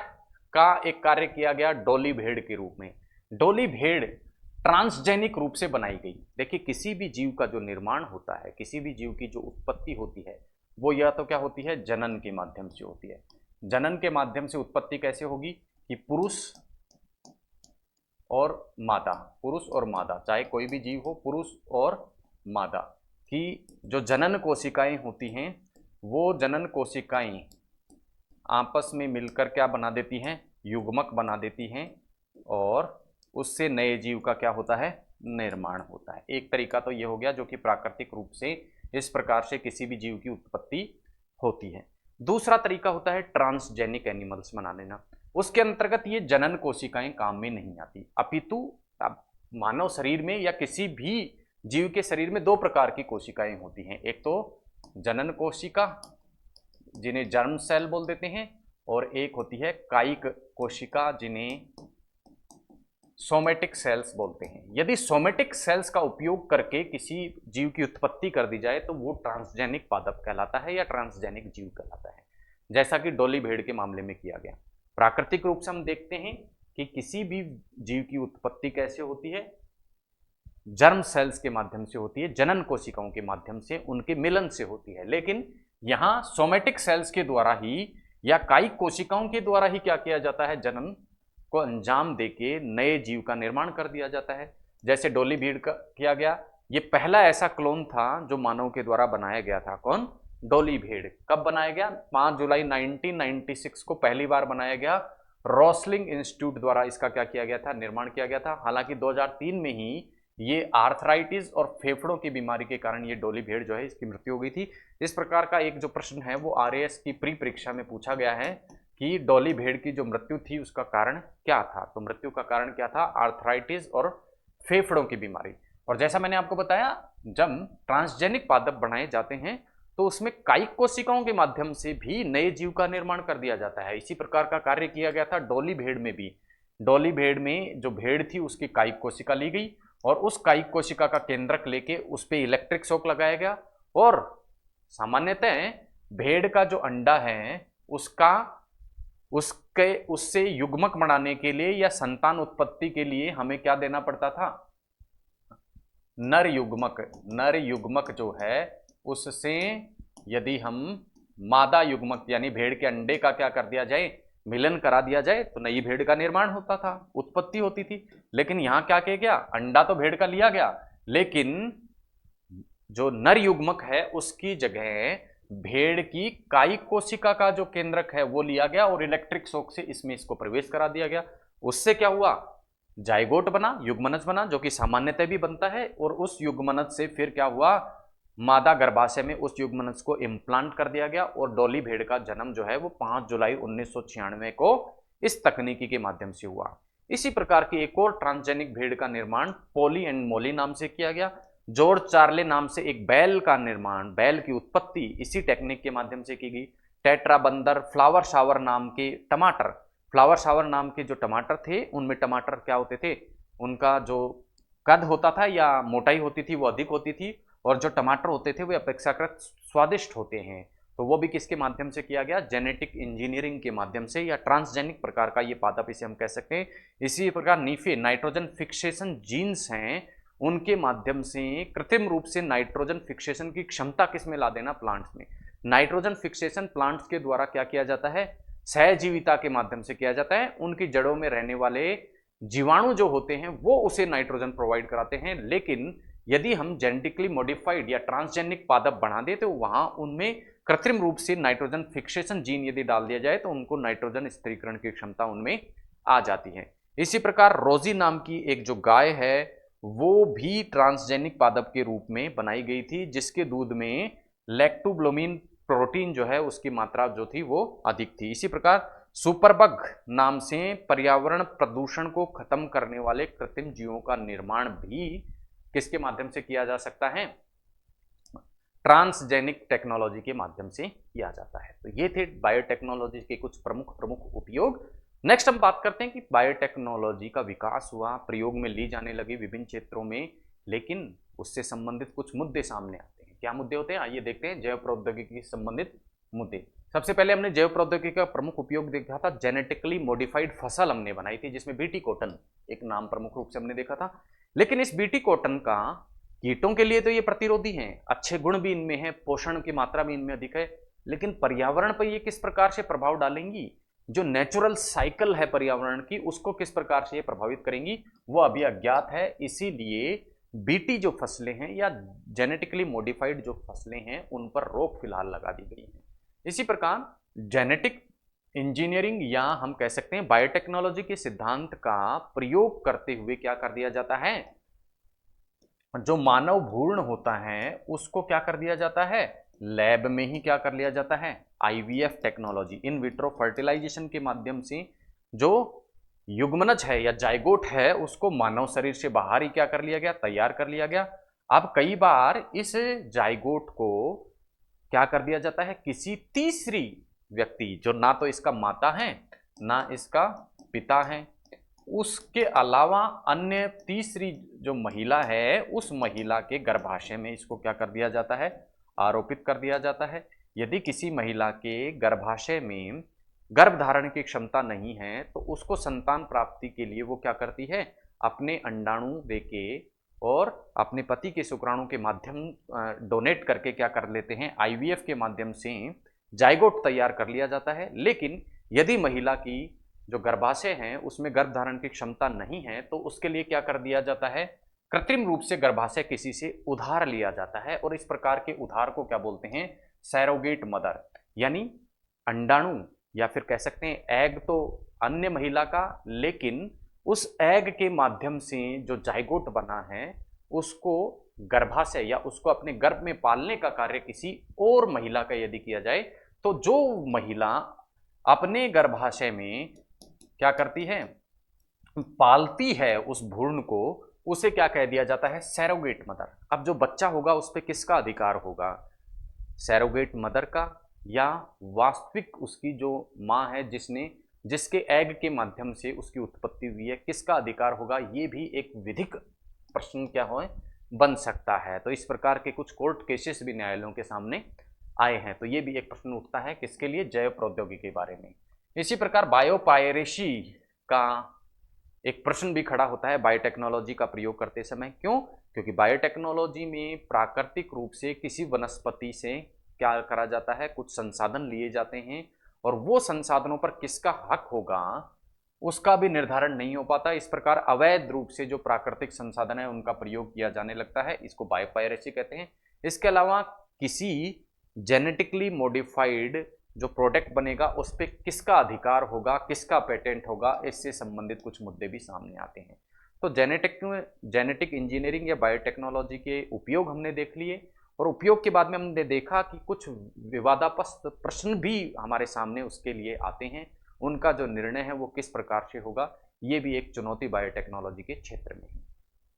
Speaker 1: का एक कार्य किया गया डोली भेड़ के रूप में। डोली भेड़ ट्रांसजेनिक रूप से बनाई गई। देखिए, किसी भी जीव का जो निर्माण होता है, किसी भी जीव की जो उत्पत्ति होती है, वो या तो क्या होती है, जनन के माध्यम से होती है। जनन के माध्यम से उत्पत्ति कैसे होगी कि पुरुष और मादा, पुरुष और मादा, चाहे कोई भी जीव हो, पुरुष और मादा की जो जनन कोशिकाएं होती हैं, वो जनन कोशिकाएं आपस में मिलकर क्या बना देती हैं, युग्मक बना देती हैं और उससे नए जीव का क्या होता है, निर्माण होता है। एक तरीका तो ये हो गया जो कि प्राकृतिक रूप से इस प्रकार से किसी भी जीव की उत्पत्ति होती है। दूसरा तरीका होता है ट्रांसजेनिक एनिमल्स बना लेना। उसके अंतर्गत ये जनन कोशिकाएं काम में नहीं आती, अपितु मानव शरीर में या किसी भी जीव के शरीर में दो प्रकार की कोशिकाएं होती हैं। एक तो जनन कोशिका जिन्हें जर्म सेल बोल देते हैं, और एक होती है कायिक कोशिका जिन्हें सोमेटिक सेल्स बोलते हैं। यदि सोमेटिक सेल्स का उपयोग करके किसी जीव की उत्पत्ति कर दी जाए तो वो ट्रांसजेनिक पादप कहलाता है या ट्रांसजेनिक जीव कहलाता है, जैसा कि डोली भेड़ के मामले में किया गया। प्राकृतिक रूप से हम देखते हैं कि किसी भी जीव की उत्पत्ति कैसे होती है, जर्म सेल्स के माध्यम से होती है, जनन कोशिकाओं के माध्यम से, उनके मिलन से होती है। लेकिन यहाँ सोमेटिक सेल्स के द्वारा ही या कायिक कोशिकाओं के द्वारा ही क्या किया जाता है, जनन को अंजाम देके नए जीव का निर्माण कर दिया जाता है। जैसे डोली भेड़ का किया गया, ये पहला ऐसा क्लोन था जो मानव के द्वारा बनाया गया था। कौन? डोली भेड़। कब बनाया गया? 5 जुलाई 1996 को पहली बार बनाया गया। रोसलिंग इंस्टीट्यूट द्वारा इसका क्या किया गया था, निर्माण किया गया था। हालांकि 2003 में ही ये आर्थराइटिस और फेफड़ों की बीमारी के कारण ये डोली भेड़ जो है इसकी मृत्यु हो गई थी। इस प्रकार का एक जो प्रश्न है वो आरएएस की प्री परीक्षा में पूछा गया है कि डोली भेड़ की जो मृत्यु थी उसका कारण क्या था। तो मृत्यु का कारण क्या था? आर्थराइटिस और फेफड़ों की बीमारी। और जैसा मैंने आपको बताया, जब ट्रांसजेनिक पादप बनाए जाते हैं तो उसमें कायिक कोशिकाओं के माध्यम से भी नए जीव का निर्माण कर दिया जाता है। इसी प्रकार का कार्य किया गया था डोली भेड़ में भी। डोली भेड़ में जो भेड़ थी उसकी कायिक कोशिका ली गई और उस कायिक कोशिका का केंद्रक लेके उस पर इलेक्ट्रिक शॉक लगाया गया और सामान्यतः भेड़ का जो अंडा है उससे युग्मक बनाने के लिए या संतान उत्पत्ति के लिए हमें क्या देना पड़ता था? नर युग्मक। नर युग्मक जो है उससे यदि हम मादा युग्मक यानी भेड़ के अंडे का क्या कर दिया जाए, मिलन करा दिया जाए, तो नई भेड़ का निर्माण होता था, उत्पत्ति होती थी। लेकिन यहां क्या किया गया, अंडा तो भेड़ का लिया गया, लेकिन जो नर युग्मक है उसकी जगह भेड़ की कायिक कोशिका का जो केंद्रक है वो लिया गया और इलेक्ट्रिक शॉक से इसमें इसको प्रवेश करा दिया गया। उससे क्या हुआ, जाइगोट बना, युग्मनज बना, जो कि सामान्यतः भी बनता है। और उस युग्मनज से फिर क्या हुआ, मादा गर्भाशय में उस युग्मनज को इम्प्लांट कर दिया गया और डोली भेड़ का जन्म जो है वो 5 जुलाई 1996 को इस तकनीकी के माध्यम से हुआ। इसी प्रकार की एक और ट्रांसजेनिक भेड़ का निर्माण पॉली एंड मोली नाम से किया गया। जॉर्ज चार्ले नाम से एक बैल का निर्माण, बैल की उत्पत्ति इसी टेक्निक के माध्यम से की गई। टेट्रा बंदर, फ्लावर शावर नाम के टमाटर, फ्लावर शावर नाम के जो टमाटर थे उनमें टमाटर क्या होते थे, उनका जो कद होता था या मोटाई होती थी वो अधिक होती थी और जो टमाटर होते थे वे अपेक्षाकृत स्वादिष्ट होते हैं। तो वो भी किसके माध्यम से किया गया, जेनेटिक इंजीनियरिंग के माध्यम से या ट्रांसजेनिक प्रकार का ये पादप इसे हम कह सकते हैं। इसी प्रकार नीफे नाइट्रोजन फिक्सेशन जीन्स हैं, उनके माध्यम से कृत्रिम रूप से नाइट्रोजन फिक्सेशन की क्षमता किसमें ला देना, प्लांट्स में। नाइट्रोजन फिक्सेशन प्लांट्स के द्वारा क्या किया जाता है, सहजीविता के माध्यम से किया जाता है। उनकी जड़ों में रहने वाले जीवाणु जो होते हैं वो उसे नाइट्रोजन प्रोवाइड कराते हैं, लेकिन यदि हम जेनेटिकली मॉडिफाइड या ट्रांसजेनिक पादप बढ़ा दें तो वहां उनमें कृत्रिम रूप से नाइट्रोजन फिक्सेशन जीन यदि डाल दिया जाए तो उनको नाइट्रोजन स्थिरीकरण की क्षमता उनमें आ जाती है। इसी प्रकार रोजी नाम की एक जो गाय है वो भी ट्रांसजेनिक पादप के रूप में बनाई गई थी, जिसके दूध में लैक्टोब्लोमिन प्रोटीन जो है उसकी मात्रा जो थी वो अधिक थी। इसी प्रकार सुपरबग नाम से पर्यावरण प्रदूषण को खत्म करने वाले कृत्रिम जीवों का निर्माण भी किसके माध्यम से किया जा सकता है? ट्रांसजेनिक टेक्नोलॉजी के माध्यम से किया जाता है। तो ये थे बायोटेक्नोलॉजी के कुछ प्रमुख प्रमुख उपयोग। नेक्स्ट हम बात करते हैं कि बायोटेक्नोलॉजी का विकास हुआ, प्रयोग में ली जाने लगी विभिन्न क्षेत्रों में, लेकिन उससे संबंधित कुछ मुद्दे सामने आते हैं। क्या मुद्दे होते हैं आइए देखते हैं। जैव प्रौद्योगिकी से संबंधित मुद्दे। सबसे पहले हमने जैव प्रौद्योगिकी का प्रमुख उपयोग देखा था, जेनेटिकली मॉडिफाइड फसल हमने बनाई थी जिसमें बीटी कॉटन एक नाम प्रमुख रूप से हमने देखा था। लेकिन इस बीटी कॉटन का कीटों के लिए तो ये प्रतिरोधी हैं, अच्छे गुण भी इनमें हैं, पोषण की मात्रा भी इनमें अधिक है, लेकिन पर्यावरण पर ये किस प्रकार से प्रभाव डालेंगी, जो नेचुरल साइकिल है पर्यावरण की उसको किस प्रकार से ये प्रभावित करेंगी वो अभी अज्ञात है। इसीलिए बीटी जो फसलें हैं या जेनेटिकली मॉडिफाइड जो फसलें हैं उन पर रोक फिलहाल लगा दी गई है। इसी प्रकार जेनेटिक इंजीनियरिंग या हम कह सकते हैं बायोटेक्नोलॉजी के सिद्धांत का प्रयोग करते हुए क्या कर दिया जाता है, जो मानव भ्रूण होता है उसको क्या कर दिया जाता है, लैब में ही क्या कर लिया जाता है, IVF technology, in vitro fertilisation के माध्यम से जो युग्मनज है या जाइगोट है उसको मानव शरीर से बाहर ही क्या कर लिया गया, तैयार कर लिया गया। अब कई बार इस जाइगोट को क्या कर दिया जाता है, किसी तीसरी व्यक्ति जो ना तो इसका माता है ना इसका पिता है, उसके अलावा अन्य तीसरी जो महिला है उस महिला के गर्भाशय में इसको क्या कर दिया जाता है, आरोपित कर दिया जाता है। यदि किसी महिला के गर्भाशय में गर्भ धारण की क्षमता नहीं है तो उसको संतान प्राप्ति के लिए वो क्या करती है, अपने अंडाणु देके और अपने पति के शुक्राणु के माध्यम डोनेट करके क्या कर लेते हैं, आईवीएफ के माध्यम से जाइगोट तैयार कर लिया जाता है। लेकिन यदि महिला की जो गर्भाशय है उसमें गर्भ धारण की क्षमता नहीं है तो उसके लिए क्या कर दिया जाता है, कृत्रिम रूप से गर्भाशय किसी से उधार लिया जाता है और इस प्रकार के उधार को क्या बोलते हैं, सैरोगेट मदर, यानी अंडाणु या फिर कह सकते हैं एग तो अन्य महिला का, लेकिन उस एग के माध्यम से जो जाइगोट बना है उसको गर्भाशय या उसको अपने गर्भ में पालने का कार्य किसी और महिला का यदि किया जाए तो जो महिला अपने गर्भाशय में क्या करती है, पालती है उस भ्रूण को, उसे क्या कह दिया जाता है, सैरोगेट मदर। अब जो बच्चा होगा उस पर किसका अधिकार होगा, सैरोगेट मदर का या वास्तविक उसकी जो माँ है जिसके एग के माध्यम से उसकी उत्पत्ति हुई है, किसका अधिकार होगा, ये भी एक विधिक प्रश्न क्या हो बन सकता है। तो इस प्रकार के कुछ कोर्ट केसेस भी न्यायालयों के सामने आए हैं। तो ये भी एक प्रश्न उठता है किसके लिए, जैव प्रौद्योगिकी के बारे में। इसी प्रकार बायोपायरेसी का एक प्रश्न भी खड़ा होता है बायोटेक्नोलॉजी का प्रयोग करते समय। क्यों? क्योंकि बायोटेक्नोलॉजी में प्राकृतिक रूप से किसी वनस्पति से क्या करा जाता है, कुछ संसाधन लिए जाते हैं और वो संसाधनों पर किसका हक होगा उसका भी निर्धारण नहीं हो पाता। इस प्रकार अवैध रूप से जो प्राकृतिक संसाधन है उनका प्रयोग किया जाने लगता है, इसको बायोपायरेसी कहते हैं। इसके अलावा किसी जेनेटिकली मॉडिफाइड जो प्रोडक्ट बनेगा उस पर किसका अधिकार होगा, किसका पेटेंट होगा, इससे संबंधित कुछ मुद्दे भी सामने आते हैं। तो जेनेटिक इंजीनियरिंग या बायोटेक्नोलॉजी के उपयोग हमने देख लिए और उपयोग के बाद में हमने देखा कि कुछ विवादास्पद प्रश्न भी हमारे सामने उसके लिए आते हैं, उनका जो निर्णय है वो किस प्रकार से होगा, ये भी एक चुनौती बायोटेक्नोलॉजी के क्षेत्र में है।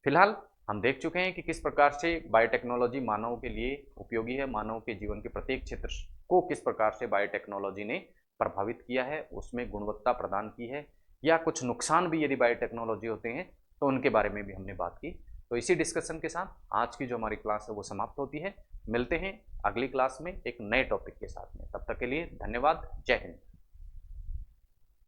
Speaker 1: फिलहाल हम देख चुके हैं कि किस प्रकार से बायोटेक्नोलॉजी मानव के लिए उपयोगी है, मानव के जीवन के प्रत्येक क्षेत्र को किस प्रकार से बायोटेक्नोलॉजी ने प्रभावित किया है, उसमें गुणवत्ता प्रदान की है, या कुछ नुकसान भी यदि बायोटेक्नोलॉजी होते हैं तो उनके बारे में भी हमने बात की। तो इसी डिस्कशन के साथ आज की जो हमारी क्लास है वो समाप्त होती है। मिलते हैं अगली क्लास में एक नए टॉपिक के साथ में, तब तक के लिए धन्यवाद, जय हिंद।